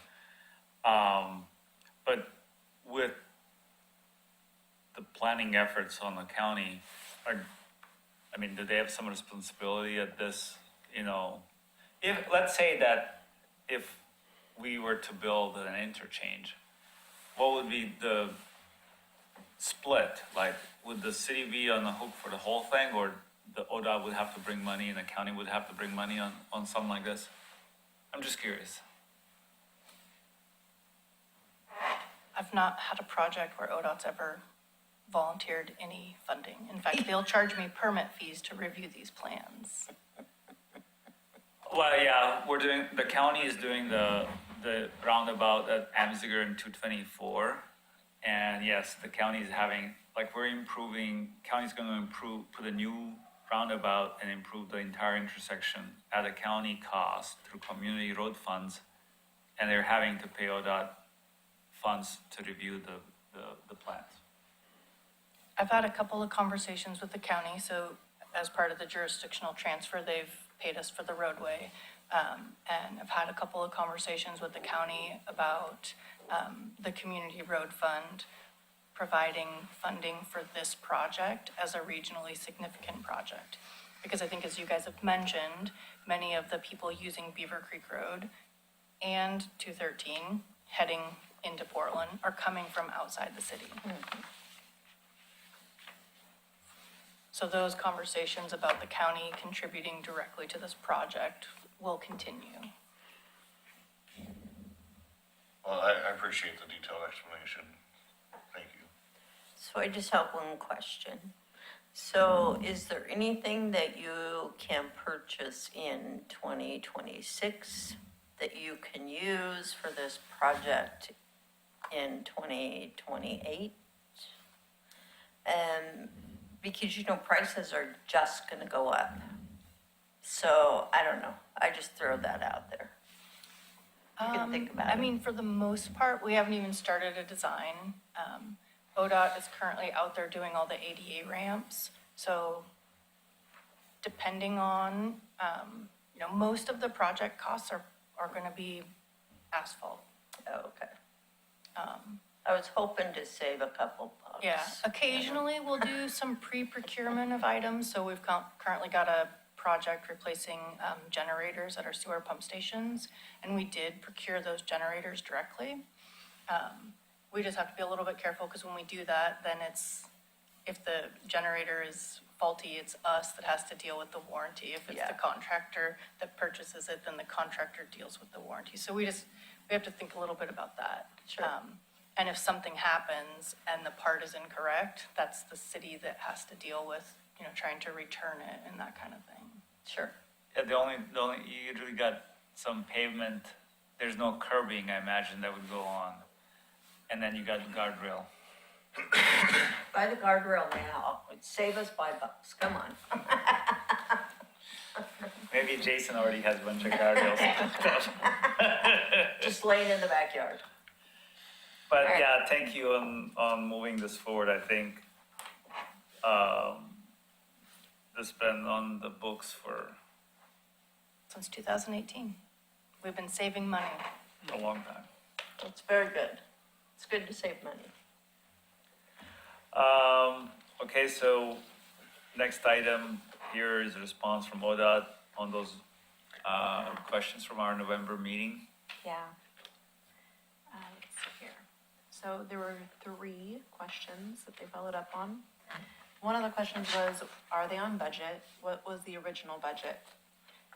But with the planning efforts on the county, do they have some responsibility at this, if, let's say that if we were to build an interchange, what would be the split? Like, would the city be on the hook for the whole thing, or the ODOT would have to bring money and the county would have to bring money on something like this? I'm just curious. I've not had a project where ODOT's ever volunteered any funding. In fact, they'll charge me permit fees to review these plans. Well, yeah, the county is doing the roundabout at Amziger and 224. And yes, the county is having, county's gonna put a new roundabout and improve the entire intersection at a county cost through community road funds. And they're having to pay ODOT funds to review the plans. I've had a couple of conversations with the county, so as part of the jurisdictional transfer, they've paid us for the roadway. And I've had a couple of conversations with the county about the community road fund providing funding for this project as a regionally significant project. Because I think, as you guys have mentioned, many of the people using Beavercreek Road and 213 heading into Portland are coming from outside the city. So those conversations about the county contributing directly to this project will continue. Well, I appreciate the detailed explanation. Thank you. So I just have one question. So is there anything that you can purchase in 2026 that you can use for this project in 2028? Because, prices are just gonna go up. So I don't know. I just throw that out there. You can think about it. I mean, for the most part, we haven't even started a design. ODOT is currently out there doing all the ADA ramps, so depending on, most of the project costs are gonna be asphalt. Oh, okay. I was hoping to save a couple bucks. Yeah, occasionally we'll do some pre-procurement of items, so we've currently got a project replacing generators at our sewer pump stations, and we did procure those generators directly. We just have to be a little bit careful, because when we do that, then if the generator is faulty, it's us that has to deal with the warranty. If it's Yeah. the contractor that purchases it, then the contractor deals with the warranty. So we have to think a little bit about that. Sure. And if something happens and the part is incorrect, that's the city that has to deal with, trying to return it and that kind of thing. Sure. Yeah, the only, you usually got some pavement, there's no curbing, I imagine, that would go on. And then you got the guardrail. Buy the guardrail now. It'd save us $5. Come on. Maybe Jayson already has a bunch of guardrails. Just laying in the backyard. But Alright. yeah, thank you on moving this forward. I think this been on the books for Since 2018, we've been saving money. a long time. It's very good. It's good to save money. Okay, so next item here is a response from ODOT on those questions from our November meeting. Yeah. Let's see here. So there were 3 questions that they followed up on. One of the questions was, are they on budget? What was the original budget?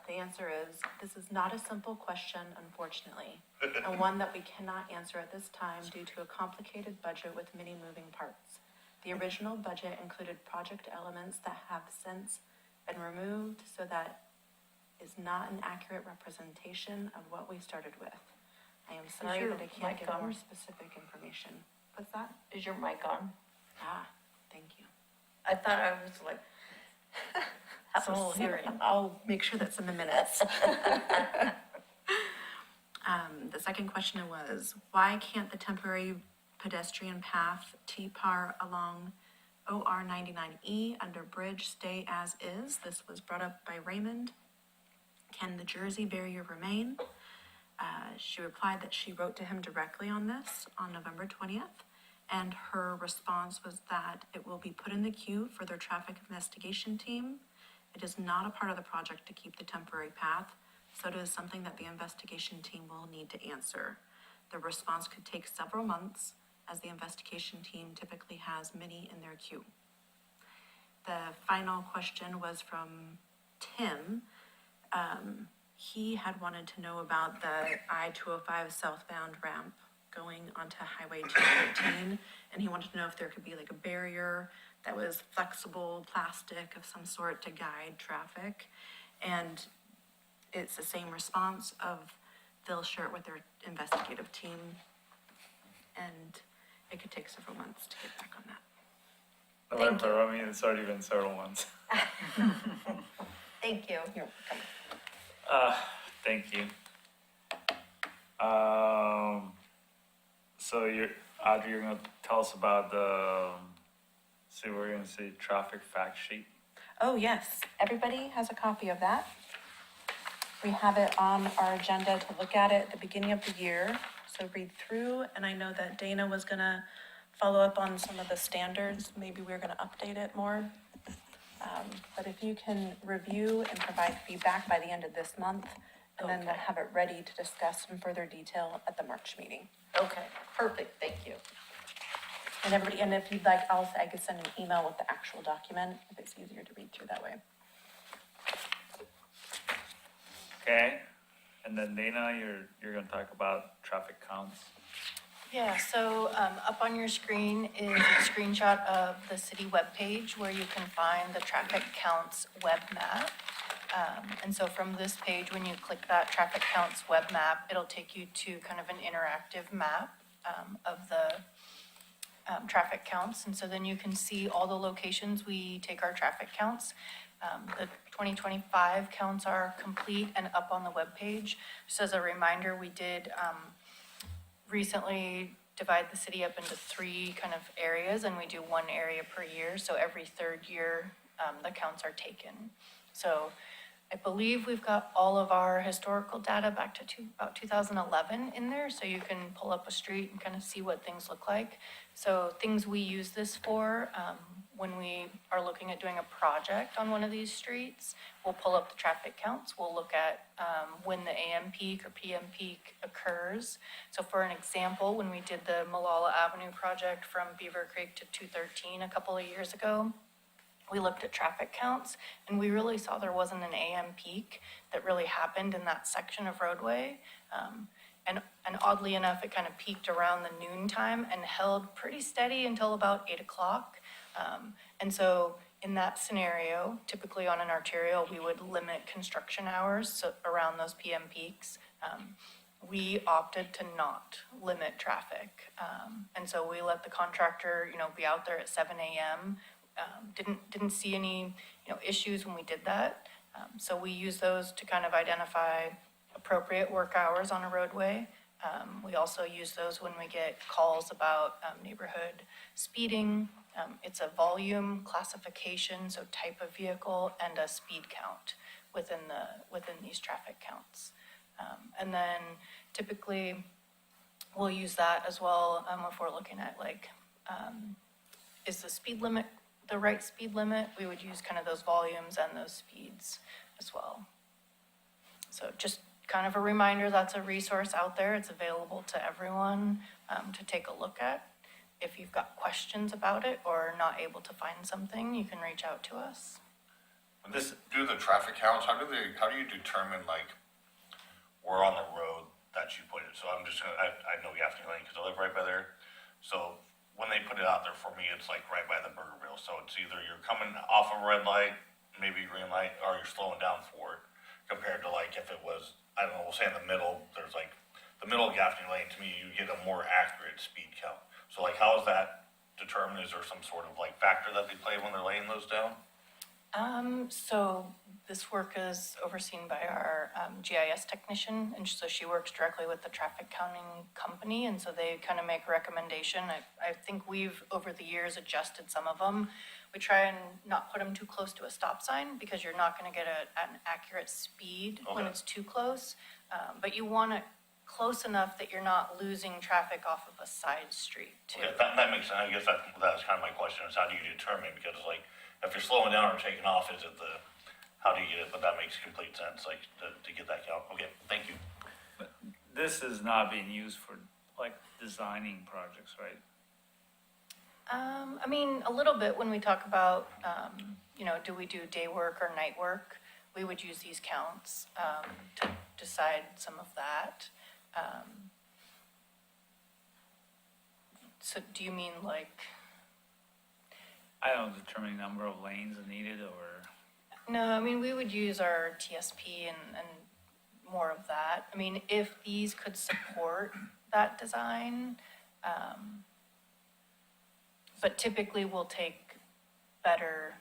The answer is, this is not a simple question, unfortunately, and one that we cannot answer at this time due to a complicated budget with many moving parts. The original budget included project elements that have since been removed, so that is not an accurate representation of what we started with. I am sorry your that I can't mic give on? more specific information. What's that? Is your mic on? Ah, thank you. I thought I was like, have a little hearing. I'll make sure that's in the minutes. The second question was, why can't the temporary pedestrian path T-Par along OR 99E under bridge stay as is? This was brought up by Raymond. Can the Jersey barrier remain? She replied that she wrote to him directly on this on November 20th. And her response was that it will be put in the queue for their traffic investigation team. It is not a part of the project to keep the temporary path, so it is something that the investigation team will need to answer. The response could take several months, as the investigation team typically has many in their queue. The final question was from Tim. He had wanted to know about the I-205 southbound ramp going onto Highway 213, and he wanted to know if there could be like a barrier that was flexible, plastic of some sort to guide traffic. And it's the same response of they'll share it with their investigative team, and it could take several months to get back on that. November, I mean, it's already been several months. Thank you. You're welcome. Thank you. So Audrey, you're gonna tell us about we're gonna see traffic fact sheet. Oh, yes. Everybody has a copy of that. We have it on our agenda to look at it at the beginning of the year. So read through, and I know that Dayna was gonna follow up on some of the standards. Maybe we're gonna update it more. But if you can review and provide feedback by the end of this month, and then we'll have it ready to discuss in further detail at the March meeting. Okay, perfect, thank you. And everybody, and if you'd like, I could send an email with the actual document, if it's easier to read through that way. Okay, and then Dayna, you're gonna talk about traffic counts. Yeah, so up on your screen is a screenshot of the city webpage where you can find the traffic counts web map. And so from this page, when you click that traffic counts web map, it'll take you to kind of an interactive map of the traffic counts. And so then you can see all the locations we take our traffic counts. The 2025 counts are complete and up on the webpage. Just as a reminder, we did recently divide the city up into 3 kind of areas, and we do 1 area per year. So every 3rd year, the counts are taken. So I believe we've got all of our historical data back to about 2011 in there, so you can pull up a street and kind of see what things look like. So things we use this for, when we are looking at doing a project on one of these streets, we'll pull up the traffic counts. We'll look at when the AM peak or PM peak occurs. So for an example, when we did the Malala Avenue project from Beavercreek to 213 a couple of years ago, we looked at traffic counts, and we really saw there wasn't an AM peak that really happened in that section of roadway. And oddly enough, it kind of peaked around the noon time and held pretty steady until about 8 o'clock. And so in that scenario, typically on an arterial, we would limit construction hours so around those PM peaks. We opted to not limit traffic. And so we let the contractor, be out there at 7 a.m. Didn't see any, issues when we did that. So we use those to kind of identify appropriate work hours on a roadway. We also use those when we get calls about neighborhood speeding. It's a volume classification, so type of vehicle and a speed count within these traffic counts. And then typically we'll use that as well if we're looking at is the speed limit the right speed limit? We would use kind of those volumes and those speeds as well. So just kind of a reminder, that's a resource out there. It's available to everyone to take a look at. If you've got questions about it or not able to find something, you can reach out to us. Do the traffic counts, how do you determine where on the road that you put it? So I know Gaffney Lane because I live right by there. So when they put it out there for me, it's right by the burger grill. So it's either you're coming off a red light, maybe green light, or you're slowing down for it. Compared to if it was, I don't know, we'll say in the middle, there's the middle of Gaffney Lane, to me, you get a more accurate speed count. So how is that determined? Is there some sort of factor that they play when they're laying those down? So this work is overseen by our GIS technician, and so she works directly with the traffic counting company, and so they kind of make a recommendation. I think we've, over the years, adjusted some of them. We try and not put them too close to a stop sign because you're not going to get an accurate speed when it's too close, but you want it close enough that you're not losing traffic off of a side street too. Okay, that makes sense. I guess that was kind of my question, is how do you determine? Because if you're slowing down or taking off, is it how do you get it? But that makes complete sense, to get that count. Okay, thank you. But this is not being used for designing projects, right? I mean, a little bit when we talk about, do we do day work or night work? We would use these counts to decide some of that. So do you mean I don't determine number of lanes needed or. No, I mean, we would use our TSP and more of that. I mean, if these could support that design, but typically we'll take better,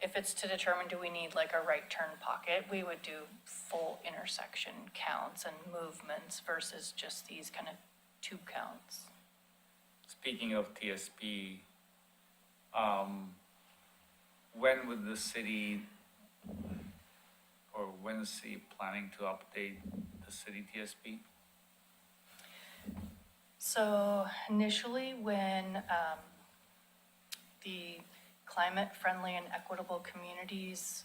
if it's to determine do we need a right turn pocket, we would do full intersection counts and movements versus just these kind of tube counts. Speaking of TSP, when would the city, or when is the planning to update the city TSP? So initially, when the climate friendly and equitable communities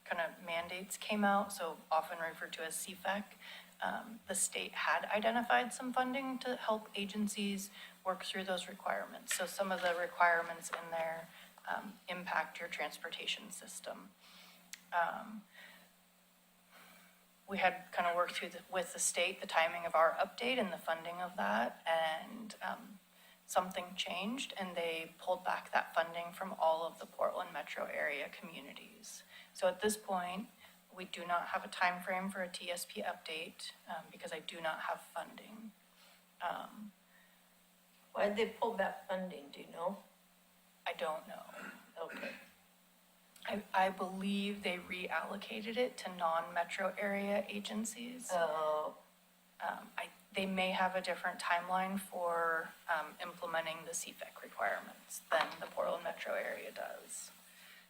kind of mandates came out, so often referred to as CFEC, the state had identified some funding to help agencies work through those requirements. So some of the requirements in there impact your transportation system. We had kind of worked through with the state the timing of our update and the funding of that, and something changed and they pulled back that funding from all of the Portland metro area communities. So at this point, we do not have a time frame for a TSP update because I do not have funding. Why did they pull back funding, do you know? I don't know. Okay. I believe they reallocated it to non-metro area agencies. Oh, They may have a different timeline for implementing the CFEC requirements than the Portland metro area does.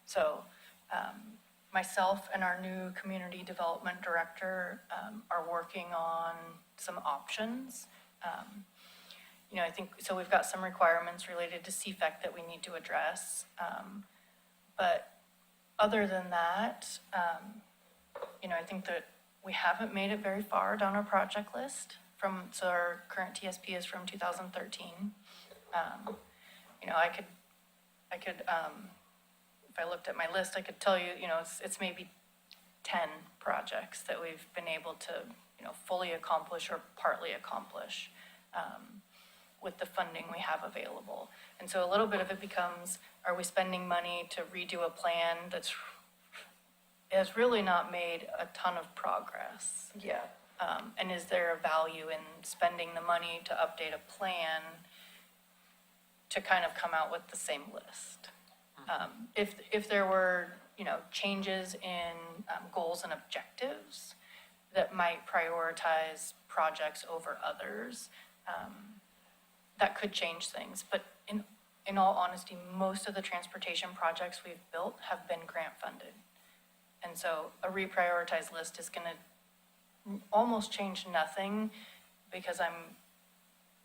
So myself and our new community development director are working on some options. I think, so we've got some requirements related to CFEC that we need to address. But other than that, I think that we haven't made it very far down our project list so our current TSP is from 2013. I could, if I looked at my list, I could tell you, it's maybe 10 projects that we've been able to, fully accomplish or partly accomplish with the funding we have available. And so a little bit of it becomes, are we spending money to redo a plan has really not made a ton of progress? yeah. And is there a value in spending the money to update a plan to kind of come out with the same list? If there were, changes in goals and objectives that might prioritize projects over others, that could change things. But in all honesty, most of the transportation projects we've built have been grant funded. And so a reprioritized list is gonna almost change nothing because I'm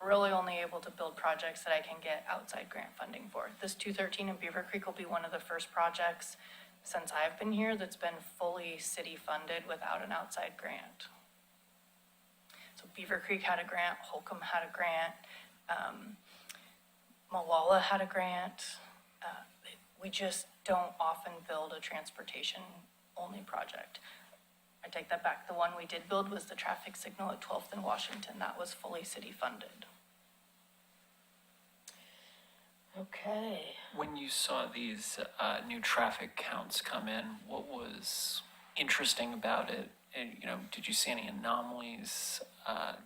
really only able to build projects that I can get outside grant funding for. This 213 in Beavercreek will be one of the first projects since I've been here that's been fully city funded without an outside grant. So Beavercreek had a grant, Holcomb had a grant, Malala had a grant. We just don't often build a transportation only project. I take that back. The one we did build was the traffic signal at 12th and Washington. That was fully city funded. Okay. When you saw these new traffic counts come in, what was interesting about it? And, did you see any anomalies,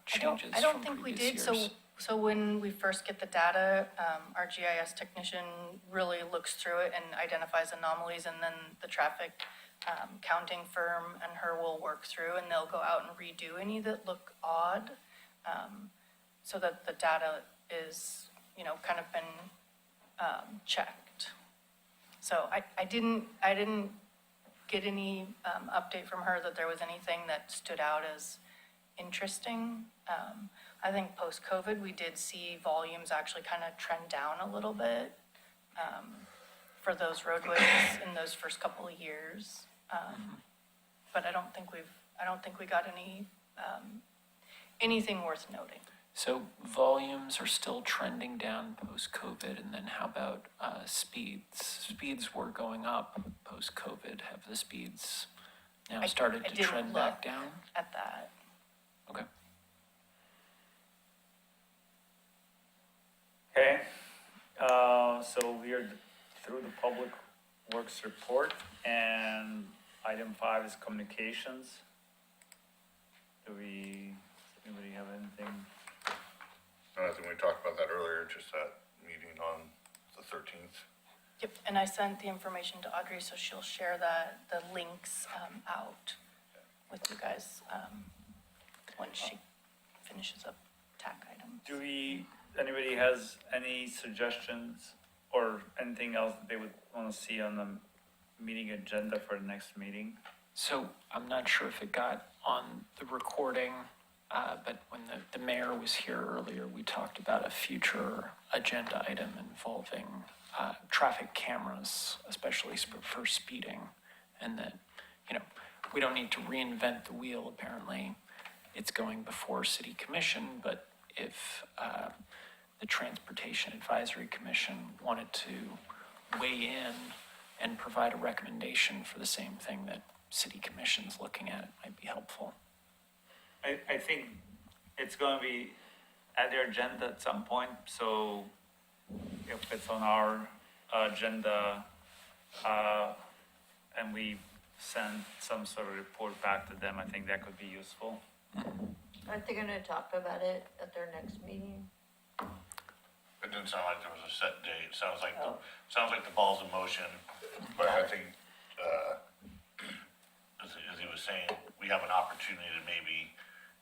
changes I don't from think we previous did. years? So when we first get the data, our GIS technician really looks through it and identifies anomalies, and then the traffic counting firm and her will work through, and they'll go out and redo any that look odd, so that the data is, kind of been checked. So I didn't get any update from her that there was anything that stood out as interesting. I think post-COVID, we did see volumes actually kind of trend down a little bit for those roadways in those first couple of years. But I don't think we got anything worth noting. So volumes are still trending down post-COVID, and then how about speeds? Speeds were going up post-COVID. Have the speeds now started I to didn't trend back look down? at that. Okay. Okay, so we are through the public works report, and item 5 is communications. Does anybody have anything? No, I think we talked about that earlier, just that meeting on the 13th. Yep, and I sent the information to Audrey, so she'll share the links out with you guys when she finishes up TAC items. Anybody has any suggestions or anything else that they would want to see on the meeting agenda for the next meeting? So I'm not sure if it got on the recording, but when the mayor was here earlier, we talked about a future agenda item involving traffic cameras, especially for speeding. And that, we don't need to reinvent the wheel, apparently. It's going before city commission, but if the Transportation Advisory Commission wanted to weigh in and provide a recommendation for the same thing that city commission's looking at, it might be helpful. I think it's going to be at their agenda at some point, so if it's on our agenda, and we send some sort of report back to them, I think that could be useful. Aren't they gonna talk about it at their next meeting? It didn't sound like there was a set date. Sounds like Oh. the ball's in motion, but I think just saying, we have an opportunity to maybe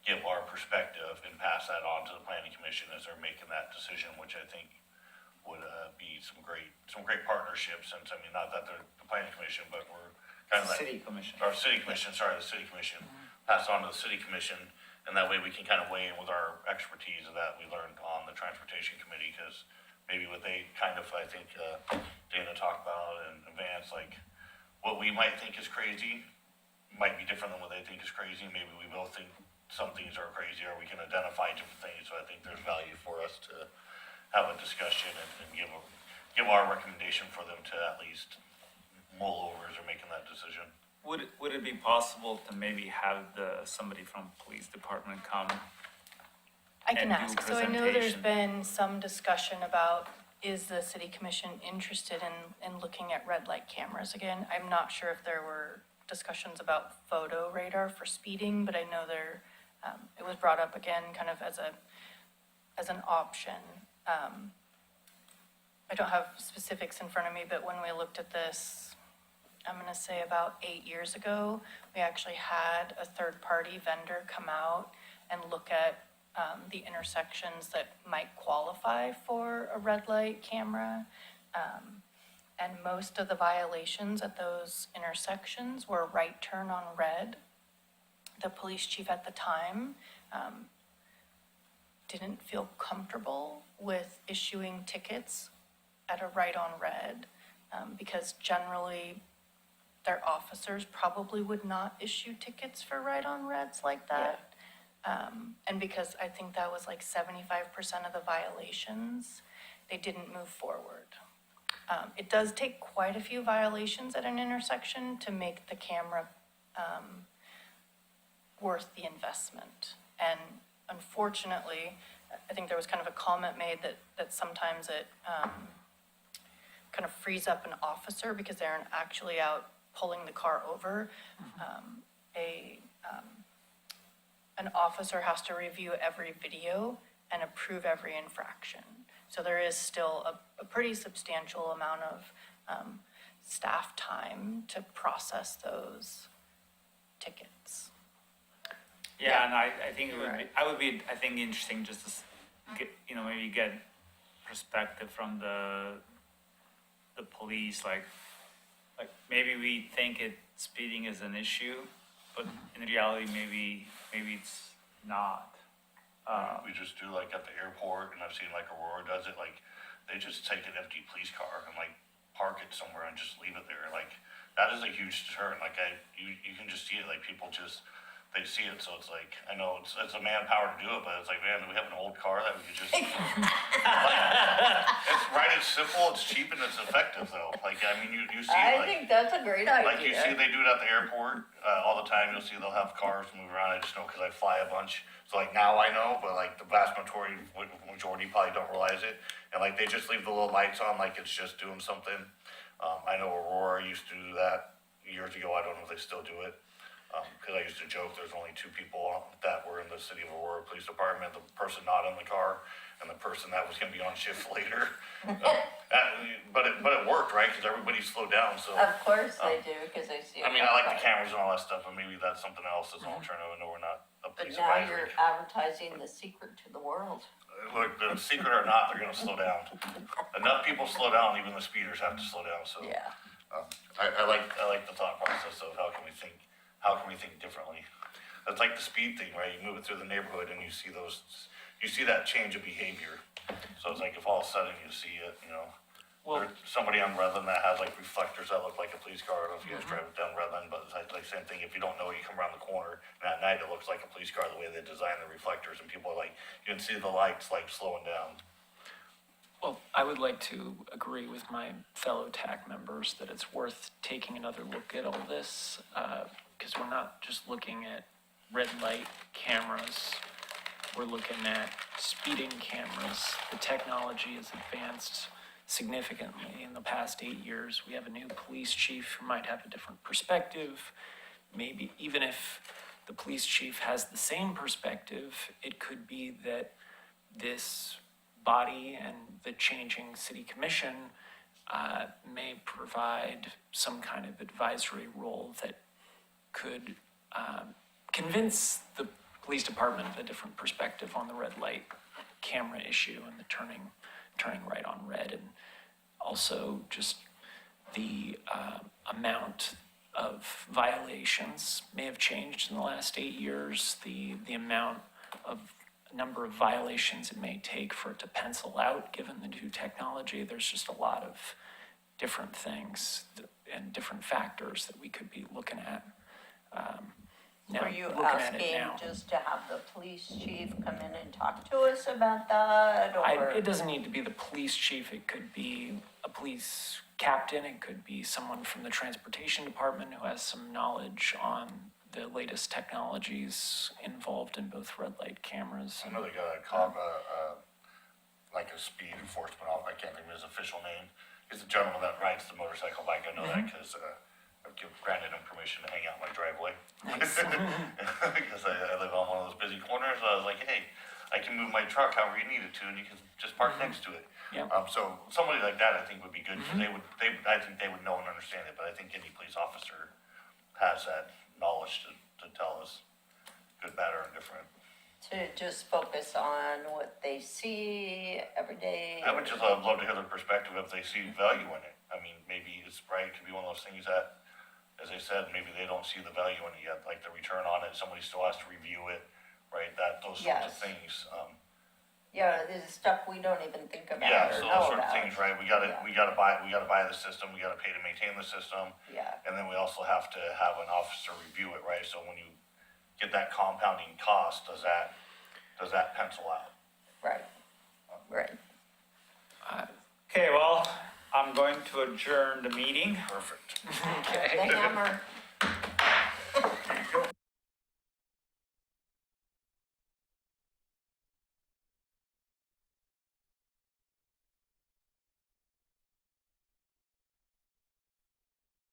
give our perspective and pass that on to the planning commission as they're making that decision, which I think would, be some great partnerships, since, I mean, not that they're the planning commission, but we're kind of like. City commission. Or city commission, sorry, the city commission, pass on to the city commission, and that way we can kind of weigh in with our expertise that we learned on the transportation committee, because maybe what they kind of, I think, Dayna talked about and Vance, like, what we might think is crazy might be different than what they think is crazy. Maybe we both think some things are crazy, or we can identify different things, so I think there's value for us to have a discussion and give our recommendation for them to at least mull over as they're making that decision. Would it be possible to maybe have somebody from police department come? I can And do ask. So I know there's presentation. been some discussion about, is the city commission interested in looking at red light cameras again? I'm not sure if there were discussions about photo radar for speeding, but I know it was brought up again kind of as an option. I don't have specifics in front of me, but when we looked at this, I'm gonna say about 8 years ago, we actually had a third-party vendor come out and look at the intersections that might qualify for a red light camera. And most of the violations at those intersections were right turn on red. The police chief at the time didn't feel comfortable with issuing tickets at a right on red, because generally their officers probably would not issue tickets for right on reds like that. And because I think that was like 75% of the violations, they didn't move forward. It does take quite a few violations at an intersection to make the camera worth the investment. And unfortunately, I think there was kind of a comment made that sometimes it kind of frees up an officer because they aren't actually out pulling the car over. An officer has to review every video and approve every infraction. So there is still a pretty substantial amount of staff time to process those tickets. Yeah, and I think Right. I would be interesting just to get, maybe get perspective from the police, like maybe we think speeding is an issue, but in reality, maybe it's not. We just do like at the airport, and I've seen like Aurora does it, like, they just take an empty police car and like park it somewhere and just leave it there, like, that is a huge deterrent, like, you can just see it, like, people just, they see it, so it's like, I know it's a manpower to do it, but it's like, man, do we have an old car that we could just, it's right, it's simple, it's cheap, and it's effective though, like, I mean, you see it, I like, think that's a great idea. like you see they do it at the airport, all the time, you'll see they'll have cars move around, I just know because I fly a bunch, so like now I know, but like the vast majority probably don't realize it, and like they just leave the little lights on like it's just doing something. I know Aurora used to do that years ago, I don't know if they still do it, because I used to joke there's only two people that were in the city of Aurora Police Department, the person not in the car and the person that was gonna be on shift later. But it worked, right, because everybody slowed down, so. Of course they do, because they see. I mean, I like the cameras and all that stuff, but maybe that's something else as an alternative. I know we're not a But police now advisory. you're advertising the secret to the world. Look, the secret or not, they're gonna slow down. Enough people slow down, even the speeders have to slow down, so. Yeah. I like the thought process of how can we think differently? It's like the speed thing, right? You move it through the neighborhood and you see that change of behavior. So it's like if all of a sudden you see it, Well, there's somebody on Redland that has like reflectors that look like a police car. I don't know if you guys drive down Redland, but it's like same thing. If you don't know, you come around the corner and at night it looks like a police car the way they design the reflectors, and people are like, you can see the lights like slowing down. Well, I would like to agree with my fellow TAC members that it's worth taking another look at all this, because we're not just looking at red light cameras, we're looking at speeding cameras. The technology has advanced significantly in the past 8 years. We have a new police chief who might have a different perspective. Maybe even if the police chief has the same perspective, it could be that this body and the changing city commission may provide some kind of advisory role that could convince the police department of a different perspective on the red light camera issue and the turning right on red, and also just the amount of violations may have changed in the last 8 years. The number of violations it may take for it to pencil out, given the new technology. There's just a lot of different things and different factors that we could be looking at. Now, Were you looking at it asking now. just to have the police chief come in and talk to us about that, or? It doesn't need to be the police chief, it could be a police captain, it could be someone from the transportation department who has some knowledge on the latest technologies involved in both red light cameras. I know they got like a speed enforcement officer, I can't think of his official name. He's the gentleman that rides the motorcycle bike, I know that because I've granted him permission to hang out in my driveway. Because I live on one of those busy corners, I was like, hey, I can move my truck however you need it to, and you can just park next to it. Yeah. So somebody like that I think would be good, because I think they would know and understand it, but I think any police officer has that knowledge to tell us good, bad, or indifferent. To just focus on what they see every day? I would just love to hear their perspective if they see value in it. I mean, maybe it's right, it could be one of those things that, as I said, maybe they don't see the value in it yet, like the return on it, somebody still has to review it, right, those sorts of Yes. things. Yeah, there's stuff we don't even think about Yeah, or so know those sort of about. things, right, we gotta buy the system, we gotta pay to maintain the system, Yeah, and then we also have to have an officer review it, right, so when you get that compounding cost, does that pencil out? right, right. Okay, well, I'm going to adjourn the meeting. Perfect. The hammer.